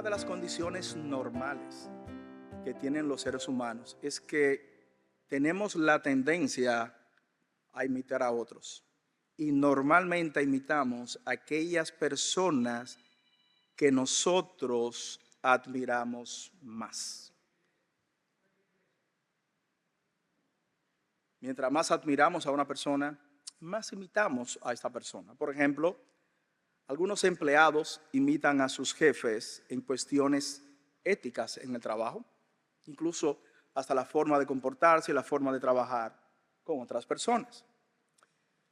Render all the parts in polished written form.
Una de las condiciones normales que tienen los seres humanos es que tenemos la tendencia a imitar a otros. Y normalmente imitamos a aquellas personas que nosotros admiramos más. Mientras más admiramos a una persona, más imitamos a esta persona. Por ejemplo, algunos empleados imitan a sus jefes en cuestiones éticas en el trabajo, incluso hasta la forma de comportarse y la forma de trabajar con otras personas.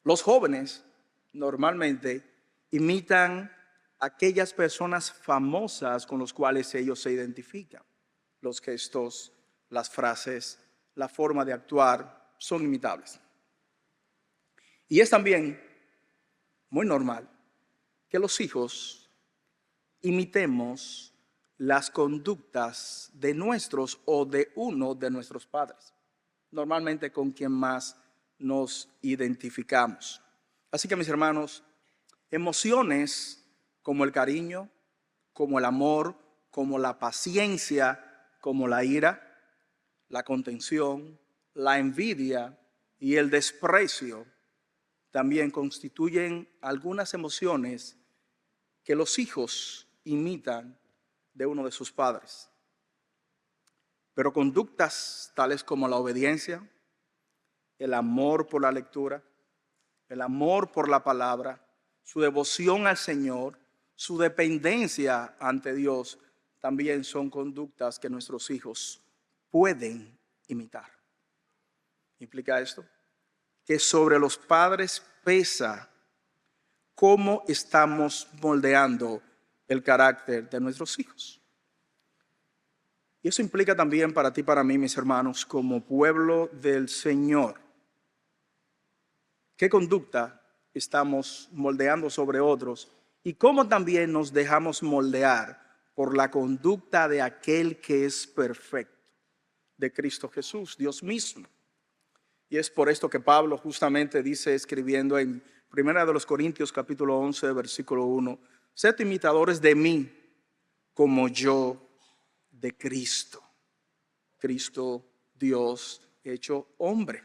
Los jóvenes normalmente imitan a aquellas personas famosas con las cuales ellos se identifican. Los gestos, las frases, la forma de actuar son imitables. Y es también muy normal que los hijos imitemos las conductas de nuestros o de uno de nuestros padres, normalmente con quien más nos identificamos. Así que, mis hermanos, emociones como el cariño, como el amor, como la paciencia, como la ira, la contención, la envidia y el desprecio también constituyen algunas emociones que los hijos imitan de uno de sus padres. Pero conductas tales como la obediencia, el amor por la lectura, el amor por la palabra, su devoción al Señor, su dependencia ante Dios, también son conductas que nuestros hijos pueden imitar. ¿Implica esto? Que sobre los padres pesa cómo estamos moldeando el carácter de nuestros hijos. Y eso implica también para ti y para mí, mis hermanos, como pueblo del Señor, qué conducta estamos moldeando sobre otros y cómo también nos dejamos moldear por la conducta de aquel que es perfecto, de Cristo Jesús, Dios mismo. Y es por esto que Pablo justamente dice, escribiendo en 1 Corintios capítulo 11, versículo 1, sed imitadores de mí como yo de Cristo. Cristo, Dios hecho hombre.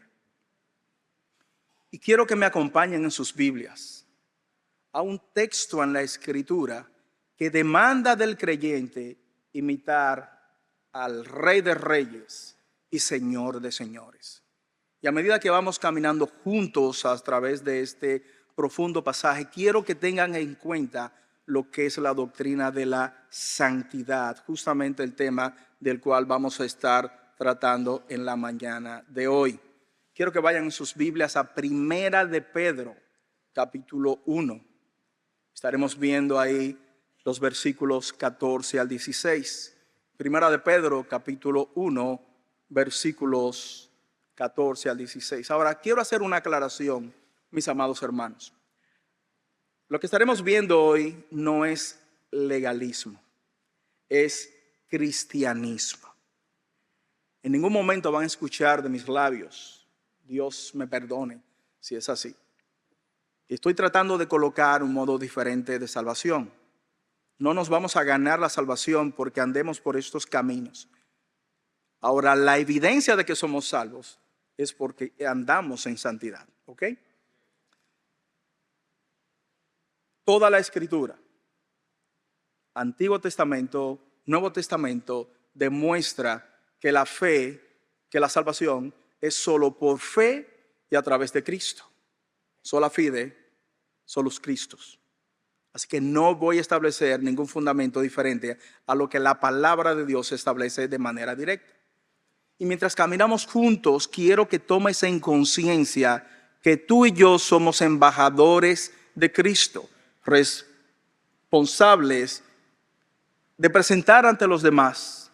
Y quiero que me acompañen en sus Biblias a un texto en la Escritura que demanda del creyente imitar al Rey de Reyes y Señor de Señores. Y a medida que vamos caminando juntos a través de este profundo pasaje, quiero que tengan en cuenta lo que es la doctrina de la santidad, justamente el tema del cual vamos a estar tratando en la mañana de hoy. Quiero que vayan en sus Biblias a Primera de Pedro, capítulo 1. Estaremos viendo ahí los versículos 14 al 16. Primera de Pedro, capítulo 1, versículos 14 al 16. Ahora, quiero hacer una aclaración, mis amados hermanos. Lo que estaremos viendo hoy no es legalismo, es cristianismo. En ningún momento van a escuchar de mis labios, Dios me perdone si es así. Estoy tratando de colocar un modo diferente de salvación. No nos vamos a ganar la salvación porque andemos por estos caminos. Ahora, la evidencia de que somos salvos es porque andamos en santidad, ¿ok? Toda la Escritura, Antiguo Testamento, Nuevo Testamento, demuestra que la fe, que la salvación es solo por fe y a través de Cristo. Sola fide, solus Christus. Así que no voy a establecer ningún fundamento diferente a lo que la palabra de Dios establece de manera directa. Y mientras caminamos juntos, quiero que tomes en conciencia que tú y yo somos embajadores de Cristo, responsables de presentar ante los demás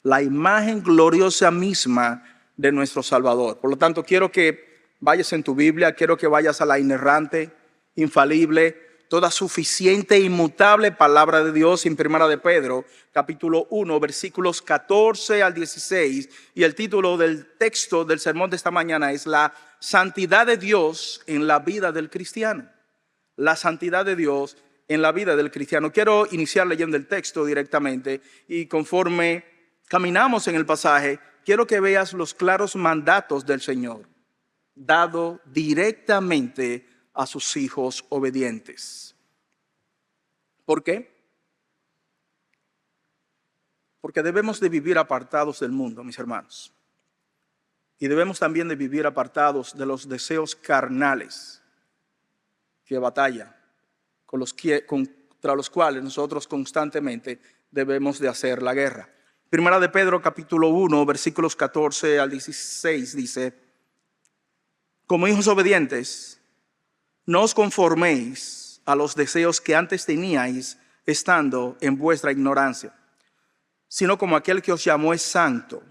la imagen gloriosa misma de nuestro Salvador. Por lo tanto, quiero que vayas en tu Biblia, quiero que vayas a la inerrante, infalible, toda suficiente e inmutable palabra de Dios en Primera de Pedro, capítulo 1, versículos 14 al 16. Y el título del texto del sermón de esta mañana es la santidad de Dios en la vida del cristiano. La santidad de Dios en la vida del cristiano. Quiero iniciar leyendo el texto directamente y conforme caminamos en el pasaje, quiero que veas los claros mandatos del Señor, dado directamente a sus hijos obedientes. ¿Por qué? Porque debemos de vivir apartados del mundo, mis hermanos. Y debemos también de vivir apartados de los deseos carnales que batallan, contra los cuales nosotros constantemente debemos de hacer la guerra. Primera de Pedro capítulo 1, versículos 14 al 16 dice: como hijos obedientes, no os conforméis a los deseos que antes teníais estando en vuestra ignorancia, sino como aquel que os llamó es santo,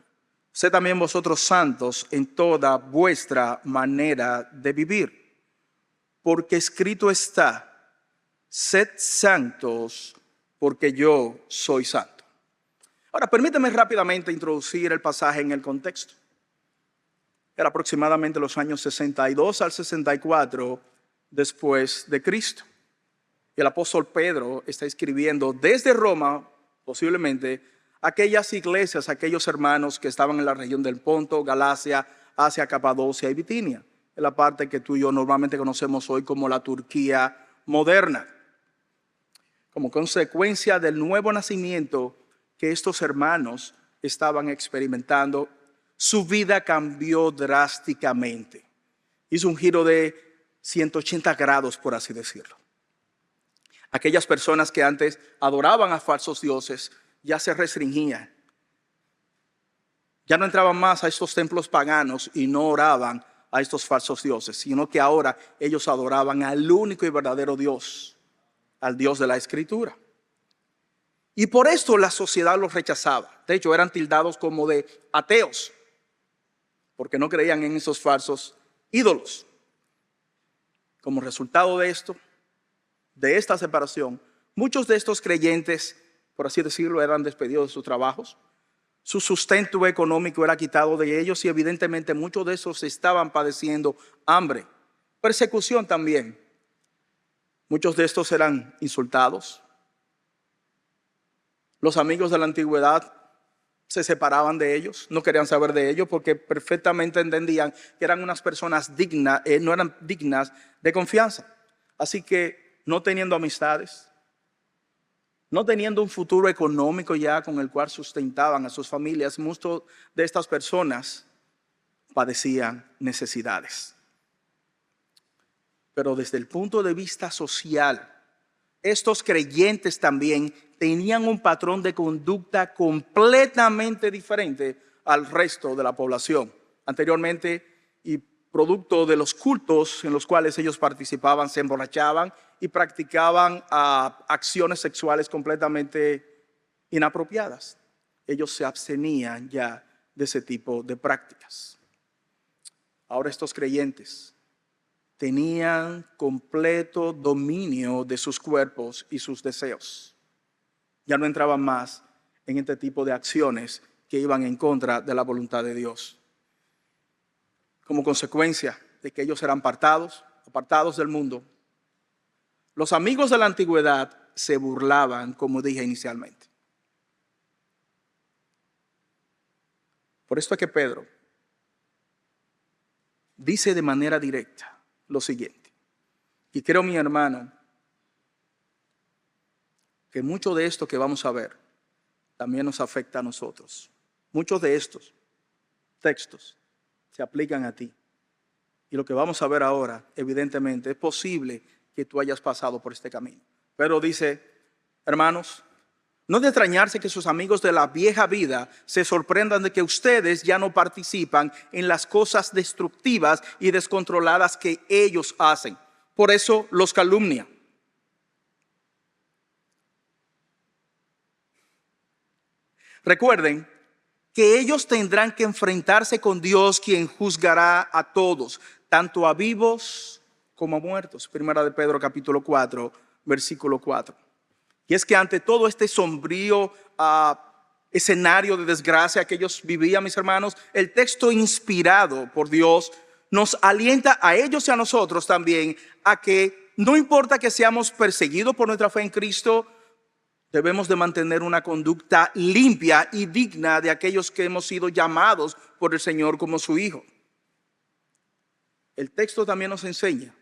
sed también vosotros santos en toda vuestra manera de vivir. Porque escrito está: sed santos, porque yo soy santo. Ahora, permítame rápidamente introducir el pasaje en el contexto. Era aproximadamente los años 62 al 64 después de Cristo. El apóstol Pedro está escribiendo desde Roma, posiblemente, aquellas iglesias, aquellos hermanos que estaban en la región del Ponto, Galacia, Asia, Capadocia y Bitinia, en la parte que tú y yo normalmente conocemos hoy como la Turquía moderna. Como consecuencia del nuevo nacimiento que estos hermanos estaban experimentando, su vida cambió drásticamente. Hizo un giro de 180 grados, por así decirlo. Aquellas personas que antes adoraban a falsos dioses ya se restringían. Ya no entraban más a estos templos paganos y no oraban a estos falsos dioses, sino que ahora ellos adoraban al único y verdadero Dios, al Dios de la Escritura. Y por esto la sociedad los rechazaba. De hecho, eran tildados como de ateos, porque no creían en esos falsos ídolos. Como resultado de esto, de esta separación, muchos de estos creyentes, por así decirlo, eran despedidos de sus trabajos. Su sustento económico era quitado de ellos y evidentemente muchos de esos estaban padeciendo hambre, persecución también. Muchos de estos eran insultados. Los amigos de la antigüedad se separaban de ellos, no querían saber de ellos porque perfectamente entendían que eran unas personas dignas, no eran dignas de confianza. Así que no teniendo amistades, no teniendo un futuro económico ya con el cual sustentaban a sus familias, muchas de estas personas padecían necesidades. Pero desde el punto de vista social, estos creyentes también tenían un patrón de conducta completamente diferente al resto de la población. Anteriormente, y producto de los cultos en los cuales ellos participaban, se emborrachaban y practicaban acciones sexuales completamente inapropiadas. Ellos se abstenían ya de ese tipo de prácticas. Ahora estos creyentes tenían completo dominio de sus cuerpos y sus deseos. Ya no entraban más en este tipo de acciones que iban en contra de la voluntad de Dios. Como consecuencia de que ellos eran apartados del mundo, los amigos de la antigüedad se burlaban, como dije inicialmente. Por esto es que Pedro dice de manera directa lo siguiente. Y creo, mi hermano, que mucho de esto que vamos a ver también nos afecta a nosotros. Muchos de estos textos se aplican a ti. Y lo que vamos a ver ahora, evidentemente, es posible que tú hayas pasado por este camino. Pero dice, hermanos, no de extrañarse que sus amigos de la vieja vida se sorprendan de que ustedes ya no participan en las cosas destructivas y descontroladas que ellos hacen. Por eso los calumnia. Recuerden que ellos tendrán que enfrentarse con Dios, quien juzgará a todos, tanto a vivos como a muertos. Primera de Pedro capítulo 4, versículo 4. Y es que ante todo este sombrío escenario de desgracia que ellos vivían, mis hermanos, el texto inspirado por Dios nos alienta a ellos y a nosotros también a que no importa que seamos perseguidos por nuestra fe en Cristo, debemos de mantener una conducta limpia y digna de aquellos que hemos sido llamados por el Señor como su hijo. El texto también nos enseña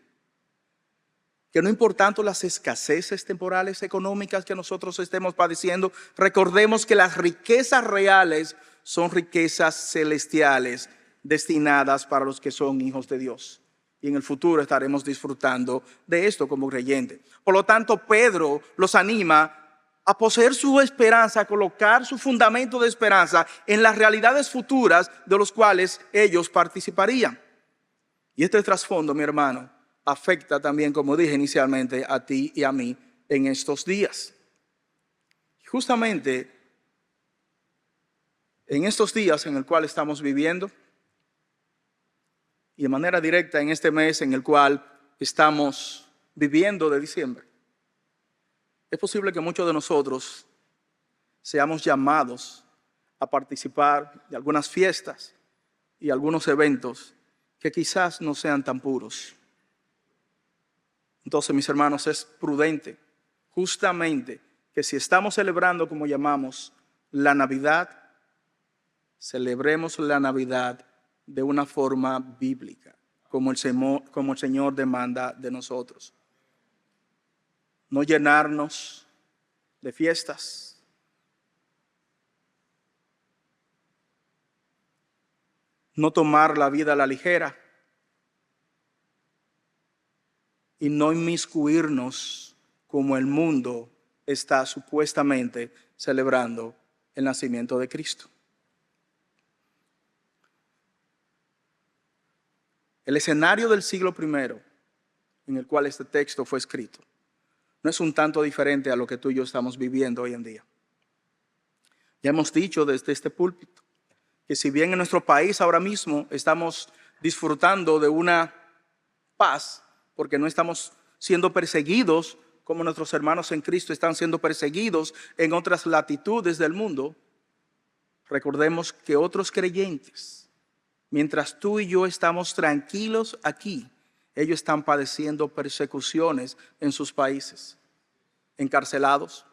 que no importando las escaseces temporales económicas que nosotros estemos padeciendo, recordemos que las riquezas reales son riquezas celestiales destinadas para los que son hijos de Dios. Y en el futuro estaremos disfrutando de esto como creyentes. Por lo tanto, Pedro los anima a poseer su esperanza, a colocar su fundamento de esperanza en las realidades futuras de los cuales ellos participarían. Y este trasfondo, mi hermano, afecta también, como dije inicialmente, a ti y a mí en estos días. Justamente en estos días en el cual estamos viviendo y de manera directa en este mes en el cual estamos viviendo de diciembre, es posible que muchos de nosotros seamos llamados a participar de algunas fiestas y algunos eventos que quizás no sean tan puros. Entonces, mis hermanos, es prudente justamente que si estamos celebrando, como llamamos, la Navidad, celebremos la Navidad de una forma bíblica, como el Señor demanda de nosotros. No llenarnos de fiestas, no tomar la vida a la ligera y no inmiscuirnos como el mundo está supuestamente celebrando el nacimiento de Cristo. El escenario del siglo I en el cual este texto fue escrito no es un tanto diferente a lo que tú y yo estamos viviendo hoy en día. Ya hemos dicho desde este púlpito que si bien en nuestro país ahora mismo estamos disfrutando de una paz, porque no estamos siendo perseguidos como nuestros hermanos en Cristo están siendo perseguidos en otras latitudes del mundo, recordemos que otros creyentes, mientras tú y yo estamos tranquilos aquí, ellos están padeciendo persecuciones en sus países, encarcelados,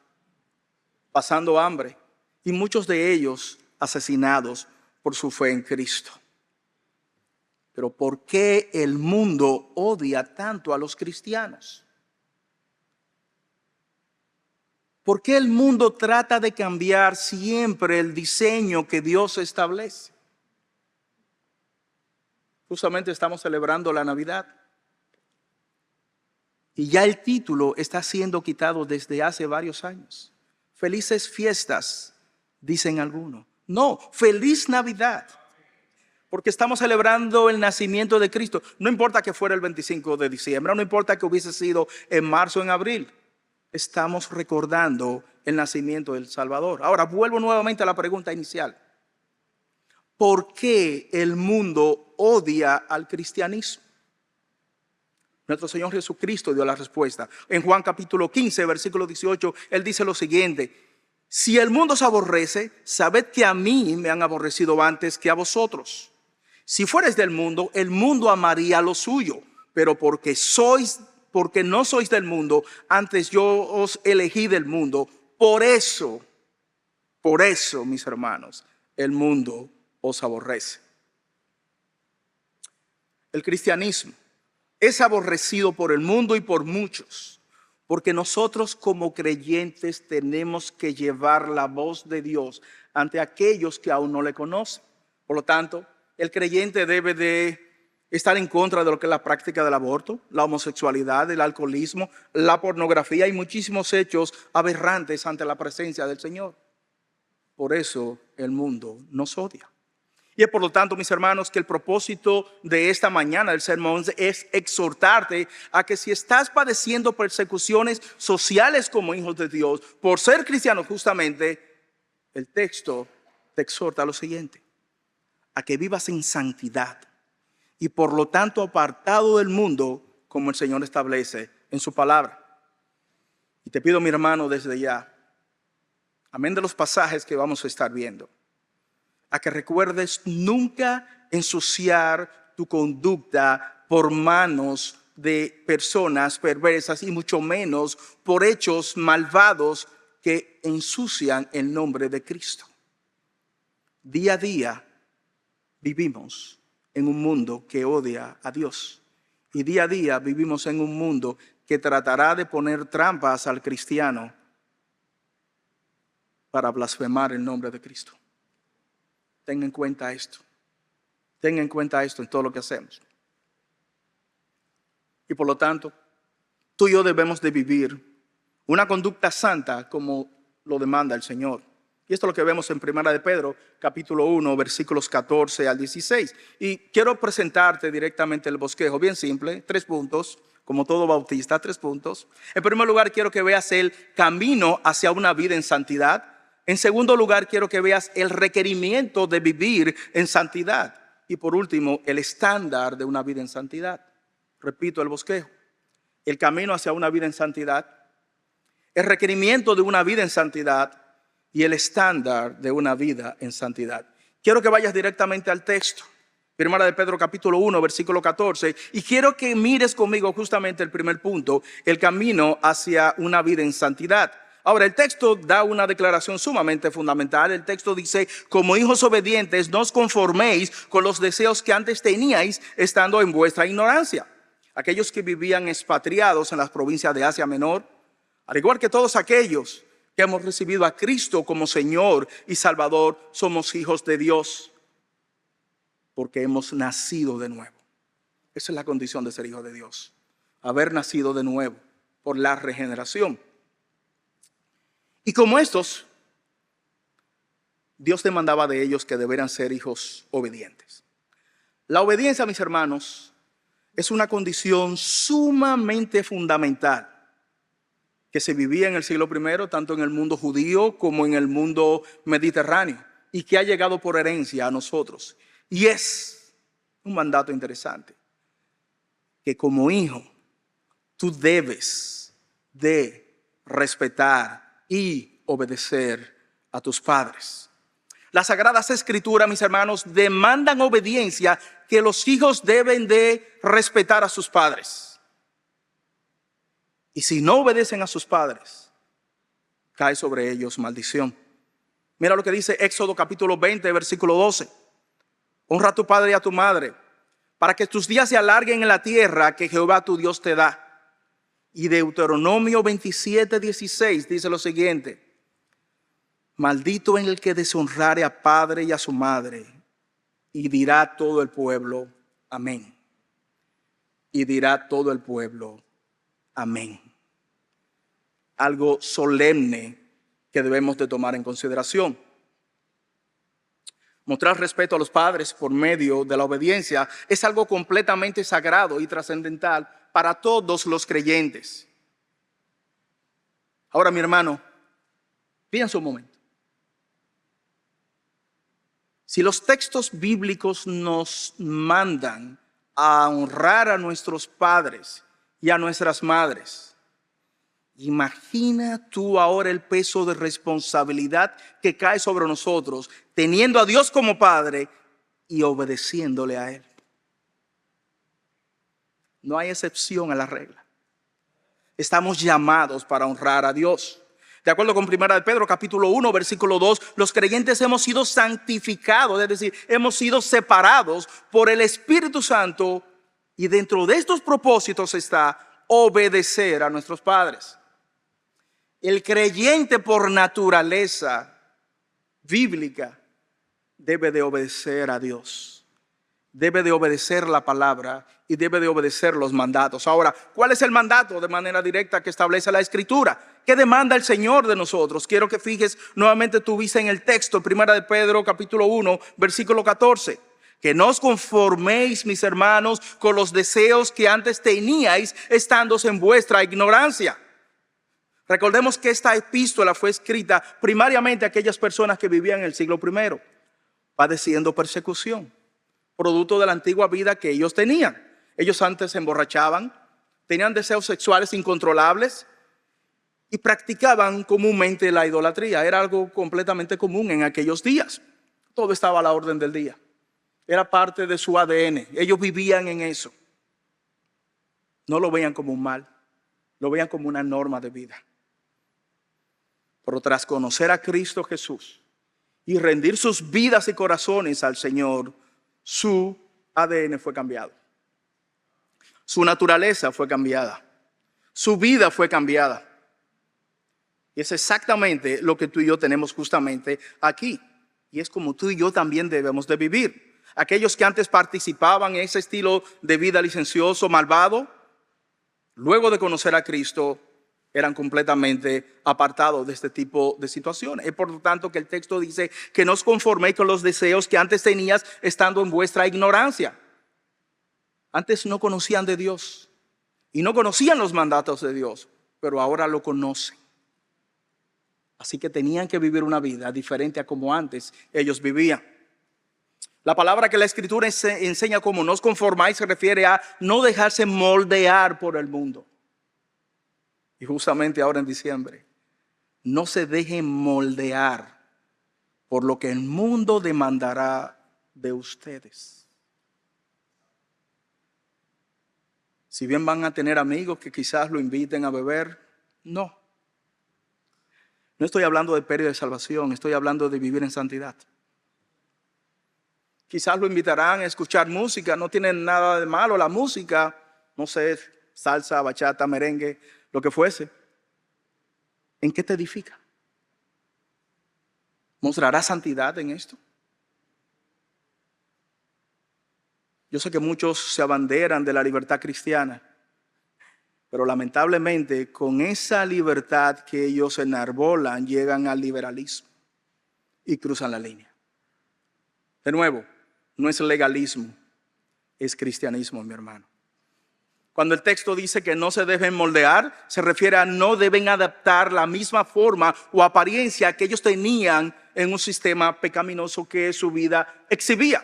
pasando hambre y muchos de ellos asesinados por su fe en Cristo. Pero ¿por qué el mundo odia tanto a los cristianos? ¿Por qué el mundo trata de cambiar siempre el diseño que Dios establece? Justamente estamos celebrando la Navidad. Y ya el título está siendo quitado desde hace varios años. Felices fiestas, dicen algunos. No, feliz Navidad. Porque estamos celebrando el nacimiento de Cristo. No importa que fuera el 25 de diciembre, no importa que hubiese sido en marzo o en abril. Estamos recordando el nacimiento del Salvador. Ahora, vuelvo nuevamente a la pregunta inicial. ¿Por qué el mundo odia al cristianismo? Nuestro Señor Jesucristo dio la respuesta. En Juan capítulo 15, versículo 18, Él dice lo siguiente: si el mundo os aborrece, sabed que a mí me han aborrecido antes que a vosotros. Si fueres del mundo, el mundo amaría lo suyo, pero porque no sois del mundo, antes yo os elegí del mundo. Por eso, mis hermanos, el mundo os aborrece. El cristianismo es aborrecido por el mundo y por muchos, porque nosotros como creyentes tenemos que llevar la voz de Dios ante aquellos que aún no le conocen. Por lo tanto, el creyente debe de estar en contra de lo que es la práctica del aborto, la homosexualidad, el alcoholismo, la pornografía y muchísimos hechos aberrantes ante la presencia del Señor. Por eso el mundo nos odia. Y es por lo tanto, mis hermanos, que el propósito de esta mañana del sermón es exhortarte a que si estás padeciendo persecuciones sociales como hijos de Dios, por ser cristianos justamente, el texto te exhorta a lo siguiente: a que vivas en santidad y por lo tanto apartado del mundo como el Señor establece en su palabra. Y te pido, mi hermano, desde ya, amén de los pasajes que vamos a estar viendo, a que recuerdes nunca ensuciar tu conducta por manos de personas perversas y mucho menos por hechos malvados que ensucian el nombre de Cristo. Día a día vivimos en un mundo que odia a Dios. Y día a día vivimos en un mundo que tratará de poner trampas al cristiano para blasfemar el nombre de Cristo. Ten en cuenta esto. Ten en cuenta esto en todo lo que hacemos. Y por lo tanto, tú y yo debemos de vivir una conducta santa como lo demanda el Señor. Y esto es lo que vemos en 1 de Pedro, capítulo 1, versículos 14 al 16. Y quiero presentarte directamente el bosquejo, bien simple, 3 puntos, como todo bautista, 3 puntos. En primer lugar, quiero que veas el camino hacia una vida en santidad. En segundo lugar, quiero que veas el requerimiento de vivir en santidad. Y por último, el estándar de una vida en santidad. Repito el bosquejo. El camino hacia una vida en santidad, el requerimiento de una vida en santidad y el estándar de una vida en santidad. Quiero que vayas directamente al texto. 1 de Pedro capítulo 1, versículo 14. Y quiero que mires conmigo justamente el primer punto, el camino hacia una vida en santidad. Ahora, el texto da una declaración sumamente fundamental. El texto dice: como hijos obedientes, no os conforméis con los deseos que antes teníais estando en vuestra ignorancia. Aquellos que vivían expatriados en las provincias de Asia Menor, al igual que todos aquellos que hemos recibido a Cristo como Señor y Salvador, somos hijos de Dios porque hemos nacido de nuevo. Esa es la condición de ser hijo de Dios, haber nacido de nuevo por la regeneración. Y como estos, Dios demandaba de ellos que deberían ser hijos obedientes. La obediencia, mis hermanos, es una condición sumamente fundamental que se vivía en el siglo I, tanto en el mundo judío como en el mundo mediterráneo, y que ha llegado por herencia a nosotros. Y es un mandato interesante, que como hijo tú debes de respetar y obedecer a tus padres. Las Sagradas Escrituras, mis hermanos, demandan obediencia, que los hijos deben de respetar a sus padres. Y si no obedecen a sus padres, cae sobre ellos maldición. Mira lo que dice Éxodo capítulo 20, versículo 12. Honra a tu padre y a tu madre, para que tus días se alarguen en la tierra que Jehová tu Dios te da. Y Deuteronomio 27, 16 dice lo siguiente: maldito en el que deshonrare a padre y a su madre. Y dirá todo el pueblo, amén. Y dirá todo el pueblo, amén. Algo solemne que debemos de tomar en consideración. Mostrar respeto a los padres por medio de la obediencia es algo completamente sagrado y trascendental para todos los creyentes. Ahora, mi hermano, piensa un momento. Si los textos bíblicos nos mandan a honrar a nuestros padres y a nuestras madres, imagina tú ahora el peso de responsabilidad que cae sobre nosotros, teniendo a Dios como Padre y obedeciéndole a Él. No hay excepción a la regla. Estamos llamados para honrar a Dios. De acuerdo con 1 de Pedro capítulo 1, versículo 2, los creyentes hemos sido santificados, es decir, hemos sido separados por el Espíritu Santo, y dentro de estos propósitos está obedecer a nuestros padres. El creyente por naturaleza bíblica debe de obedecer a Dios, debe de obedecer la palabra y debe de obedecer los mandatos. Ahora, ¿cuál es el mandato de manera directa que establece la Escritura? ¿Qué demanda el Señor de nosotros? Quiero que fijes nuevamente tu vista en el texto, 1 de Pedro capítulo 1, versículo 14. Que no os conforméis, mis hermanos, con los deseos que antes teníais estando en vuestra ignorancia. Recordemos que esta epístola fue escrita primariamente a aquellas personas que vivían en el siglo I, padeciendo persecución, producto de la antigua vida que ellos tenían. Ellos antes se emborrachaban, tenían deseos sexuales incontrolables y practicaban comúnmente la idolatría. Era algo completamente común en aquellos días. Todo estaba a la orden del día. Era parte de su ADN. Ellos vivían en eso. No lo veían como un mal, lo veían como una norma de vida. Pero tras conocer a Cristo Jesús y rendir sus vidas y corazones al Señor, su ADN fue cambiado. Su naturaleza fue cambiada. Su vida fue cambiada. Y es exactamente lo que tú y yo tenemos justamente aquí. Y es como tú y yo también debemos de vivir. Aquellos que antes participaban en ese estilo de vida licencioso, malvado, luego de conocer a Cristo, eran completamente apartados de este tipo de situaciones. Es por lo tanto que el texto dice que no os conforméis con los deseos que antes tenías estando en vuestra ignorancia. Antes no conocían de Dios y no conocían los mandatos de Dios, pero ahora lo conocen. Así que tenían que vivir una vida diferente a como antes ellos vivían. La palabra que la Escritura enseña como no os conformáis se refiere a no dejarse moldear por el mundo. Y justamente ahora en diciembre, no se dejen moldear por lo que el mundo demandará de ustedes. Si bien van a tener amigos que quizás lo inviten a beber, no. No estoy hablando de pérdida de salvación, estoy hablando de vivir en santidad. Quizás lo invitarán a escuchar música, no tiene nada de malo la música, no sé, salsa, bachata, merengue, lo que fuese. ¿En qué te edifica? ¿Mostrará santidad en esto? Yo sé que muchos se abanderan de la libertad cristiana, pero lamentablemente con esa libertad que ellos enarbolan llegan al liberalismo y cruzan la línea. De nuevo, no es legalismo, es cristianismo, mi hermano. Cuando el texto dice que no se deben moldear, se refiere a no deben adaptar la misma forma o apariencia que ellos tenían en un sistema pecaminoso que su vida exhibía.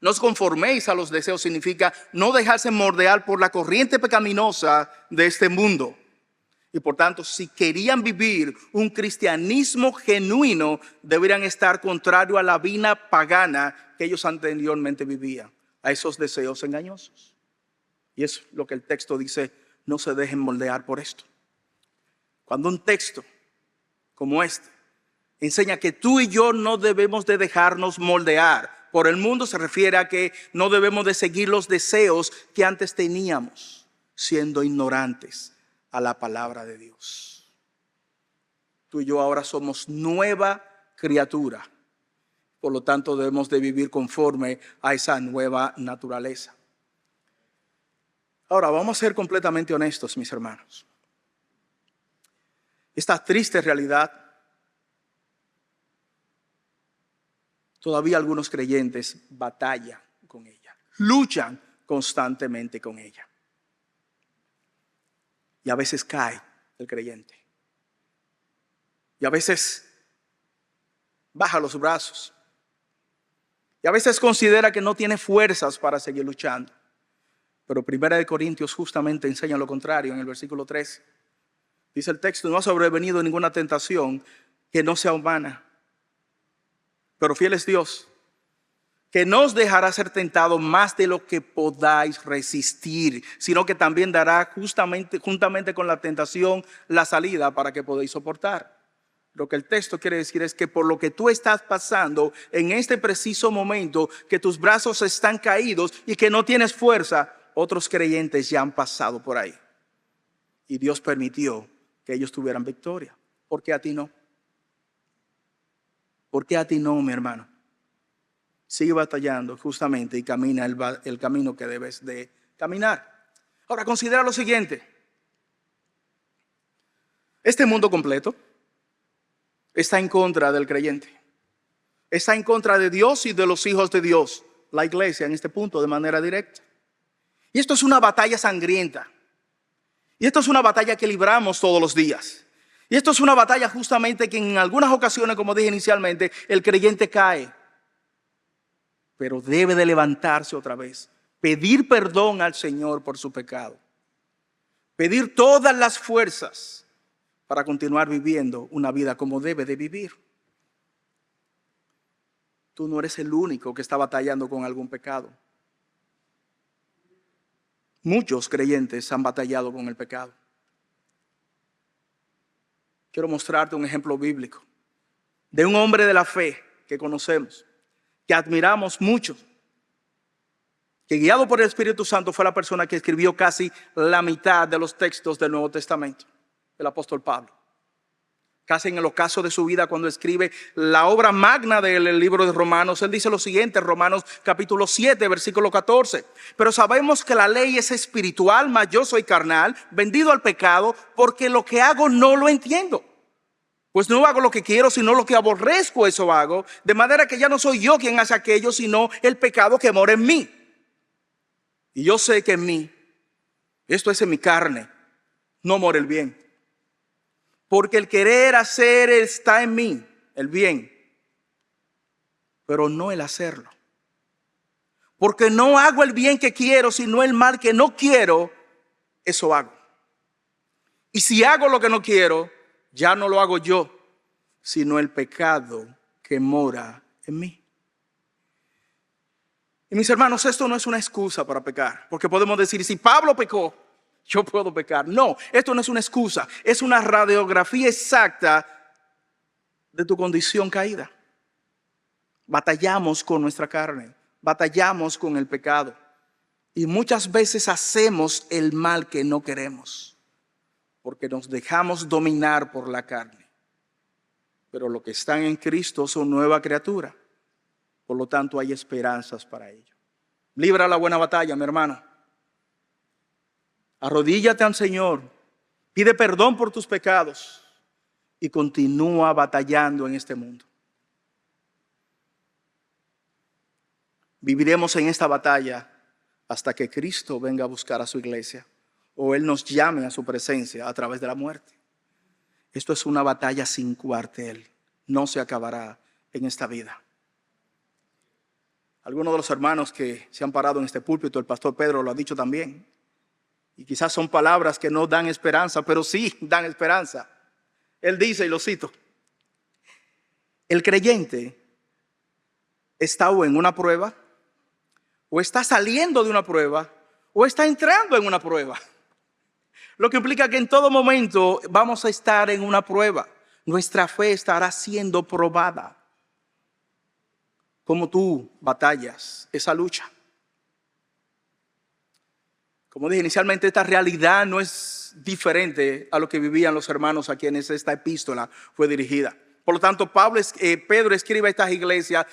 No os conforméis a los deseos significa no dejarse moldear por la corriente pecaminosa de este mundo. Y por tanto, si querían vivir un cristianismo genuino, deberían estar contrario a la vida pagana que ellos anteriormente vivían, a esos deseos engañosos. Y es lo que el texto dice, no se dejen moldear por esto. Cuando un texto como este enseña que tú y yo no debemos de dejarnos moldear por el mundo, se refiere a que no debemos de seguir los deseos que antes teníamos, siendo ignorantes a la palabra de Dios. Tú y yo ahora somos nueva criatura, por lo tanto debemos de vivir conforme a esa nueva naturaleza. Ahora, vamos a ser completamente honestos, mis hermanos. Esta triste realidad, todavía algunos creyentes batallan con ella, luchan constantemente con ella. Y a veces cae el creyente. Y a veces baja los brazos. Y a veces considera que no tiene fuerzas para seguir luchando. Pero 1 Corintios justamente enseña lo contrario en el versículo 13. Dice el texto, no ha sobrevenido ninguna tentación que no sea humana. Pero fiel es Dios, que no os dejará ser tentado más de lo que podáis resistir, sino que también dará juntamente con la tentación la salida para que podáis soportar. Lo que el texto quiere decir es que por lo que tú estás pasando en este preciso momento, que tus brazos están caídos y que no tienes fuerza, otros creyentes ya han pasado por ahí. Y Dios permitió que ellos tuvieran victoria. ¿Por qué a ti no? ¿Por qué a ti no, mi hermano? Sigue batallando justamente y camina el camino que debes de caminar. Ahora considera lo siguiente. Este mundo completo está en contra del creyente. Está en contra de Dios y de los hijos de Dios. La iglesia en este punto de manera directa. Y esto es una batalla sangrienta. Y esto es una batalla que libramos todos los días. Y esto es una batalla justamente que en algunas ocasiones, como dije inicialmente, el creyente cae. Pero debe de levantarse otra vez. Pedir perdón al Señor por su pecado. Pedir todas las fuerzas para continuar viviendo una vida como debe de vivir. Tú no eres el único que está batallando con algún pecado. Muchos creyentes han batallado con el pecado. Quiero mostrarte un ejemplo bíblico de un hombre de la fe que conocemos, que admiramos mucho, que guiado por el Espíritu Santo fue la persona que escribió casi la mitad de los textos del Nuevo Testamento, el apóstol Pablo. Casi en el ocaso de su vida, cuando escribe la obra magna del libro de Romanos, él dice lo siguiente, Romanos capítulo 7, versículo 14. Pero sabemos que la ley es espiritual, mas yo soy carnal, vendido al pecado, porque lo que hago no lo entiendo. Pues no hago lo que quiero, sino lo que aborrezco, eso hago. De manera que ya no soy yo quien hace aquello, sino el pecado que mora en mí. Y yo sé que en mí, esto es en mi carne, no mora el bien. Porque el querer hacer está en mí, el bien, pero no el hacerlo. Porque no hago el bien que quiero, sino el mal que no quiero, eso hago. Y si hago lo que no quiero, ya no lo hago yo, sino el pecado que mora en mí. Y mis hermanos, esto no es una excusa para pecar, porque podemos decir, si Pablo pecó, yo puedo pecar. No, esto no es una excusa, es una radiografía exacta de tu condición caída. Batallamos con nuestra carne, batallamos con el pecado y muchas veces hacemos el mal que no queremos porque nos dejamos dominar por la carne. Pero los que están en Cristo son nueva criatura, por lo tanto hay esperanzas para ellos. Libra la buena batalla, mi hermano. Arrodíllate al Señor, pide perdón por tus pecados y continúa batallando en este mundo. Viviremos en esta batalla hasta que Cristo venga a buscar a su iglesia o Él nos llame a su presencia a través de la muerte. Esto es una batalla sin cuartel, no se acabará en esta vida. Algunos de los hermanos que se han parado en este púlpito, el pastor Pedro lo ha dicho también, y quizás son palabras que no dan esperanza, pero sí dan esperanza. Él dice, y lo cito, el creyente está o en una prueba, o está saliendo de una prueba, o está entrando en una prueba. Lo que implica que en todo momento vamos a estar en una prueba. Nuestra fe estará siendo probada. Como tú batallas esa lucha. Como dije inicialmente, esta realidad no es diferente a lo que vivían los hermanos a quienes esta epístola fue dirigida. Por lo tanto, Pedro escribe a estas iglesias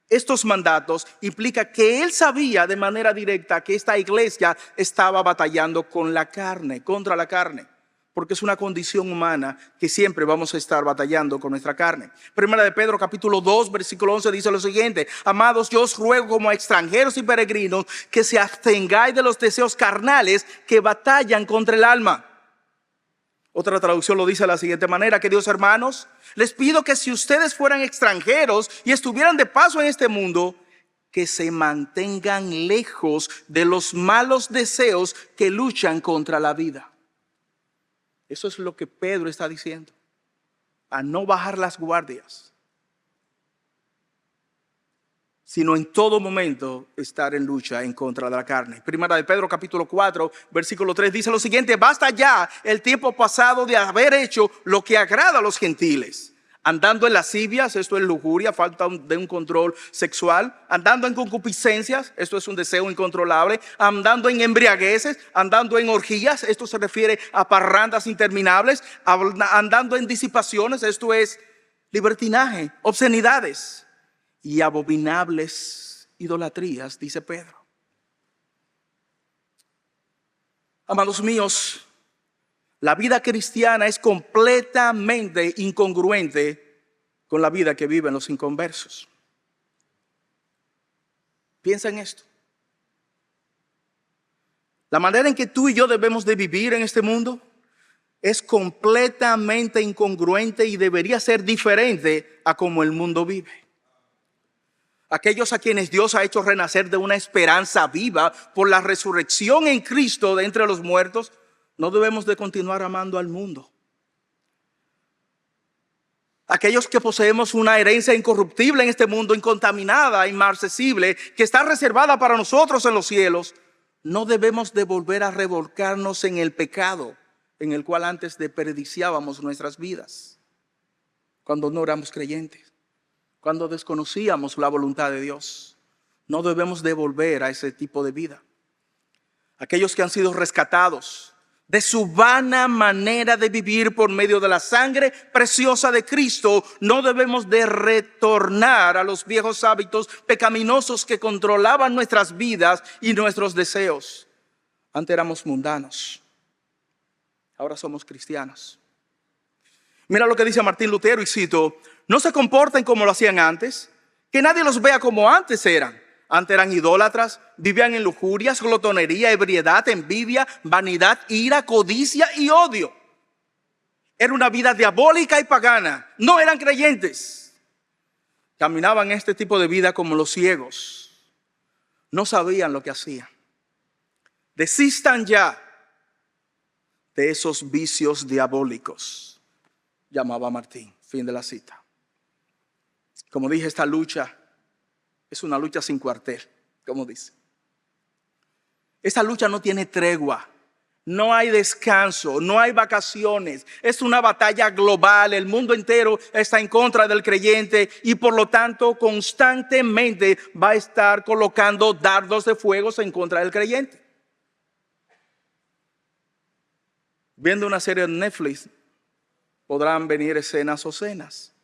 estos mandatos, implica que él sabía de manera directa que esta iglesia estaba batallando con la carne, contra la carne, porque es una condición humana que siempre vamos a estar batallando con nuestra carne. Primera de Pedro capítulo 2 versículo 11 dice lo siguiente: amados, yo os ruego como a extranjeros y peregrinos que se abstengáis de los deseos carnales que batallan contra el alma. Otra traducción lo dice de la siguiente manera: queridos hermanos, les pido que si ustedes fueran extranjeros y estuvieran de paso en este mundo, que se mantengan lejos de los malos deseos que luchan contra la vida. Eso es lo que Pedro está diciendo, a no bajar las guardias, sino en todo momento estar en lucha en contra de la carne. Primera de Pedro capítulo 4 versículo 3 dice lo siguiente: basta ya el tiempo pasado de haber hecho lo que agrada a los gentiles, andando en lascivias, esto es lujuria, falta de un control sexual, andando en concupiscencias, esto es un deseo incontrolable, andando en embriagueces, andando en orgías, esto se refiere a parrandas interminables, andando en disipaciones, esto es libertinaje, obscenidades y abominables idolatrías, dice Pedro. Amados míos, la vida cristiana es completamente incongruente con la vida que viven los inconversos. Piensa en esto. La manera en que tú y yo debemos de vivir en este mundo es completamente incongruente y debería ser diferente a como el mundo vive. Aquellos a quienes Dios ha hecho renacer de una esperanza viva por la resurrección en Cristo de entre los muertos, no debemos de continuar amando al mundo. Aquellos que poseemos una herencia incorruptible en este mundo, incontaminada, inmarcesible, que está reservada para nosotros en los cielos, no debemos de volver a revolcarnos en el pecado en el cual antes desperdiciábamos nuestras vidas, cuando no éramos creyentes, cuando desconocíamos la voluntad de Dios. No debemos de volver a ese tipo de vida. Aquellos que han sido rescatados de su vana manera de vivir por medio de la sangre preciosa de Cristo, no debemos de retornar a los viejos hábitos pecaminosos que controlaban nuestras vidas y nuestros deseos. Antes éramos mundanos, ahora somos cristianos. Mira lo que dice Martín Lutero, y cito: no se comporten como lo hacían antes, que nadie los vea como antes eran. Antes eran idólatras, vivían en lujurias, glotonería, ebriedad, envidia, vanidad, ira, codicia y odio. Era una vida diabólica y pagana. No eran creyentes. Caminaban este tipo de vida como los ciegos. No sabían lo que hacían. Desistan ya de esos vicios diabólicos, llamaba Martín. Fin de la cita. Como dije, esta lucha es una lucha sin cuartel, como dice. Esta lucha no tiene tregua, no hay descanso, no hay vacaciones. Es una batalla global. El mundo entero está en contra del creyente y por lo tanto constantemente va a estar colocando dardos de fuego en contra del creyente. Viendo una serie de Netflix podrán venir escenas o cenas.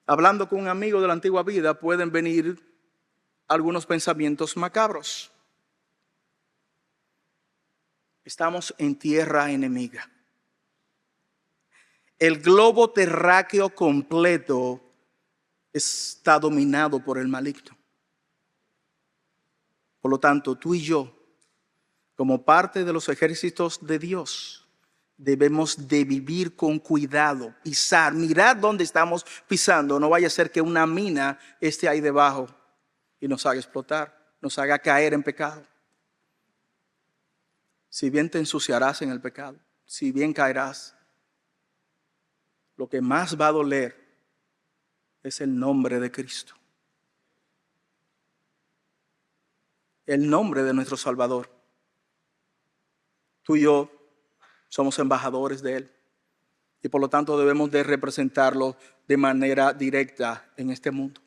Hablando con un amigo de la antigua vida pueden venir algunos pensamientos macabros. Estamos en tierra enemiga. El globo terráqueo completo está dominado por el maligno. Por lo tanto, tú y yo, como parte de los ejércitos de Dios, debemos de vivir con cuidado, pisar, mirar dónde estamos pisando. No vaya a ser que una mina esté ahí debajo y nos haga explotar, nos haga caer en pecado. Si bien te ensuciarás en el pecado, si bien caerás, lo que más va a doler es el nombre de Cristo. El nombre de nuestro Salvador. Tú y yo somos embajadores de Él y por lo tanto debemos de representarlo de manera directa en este mundo.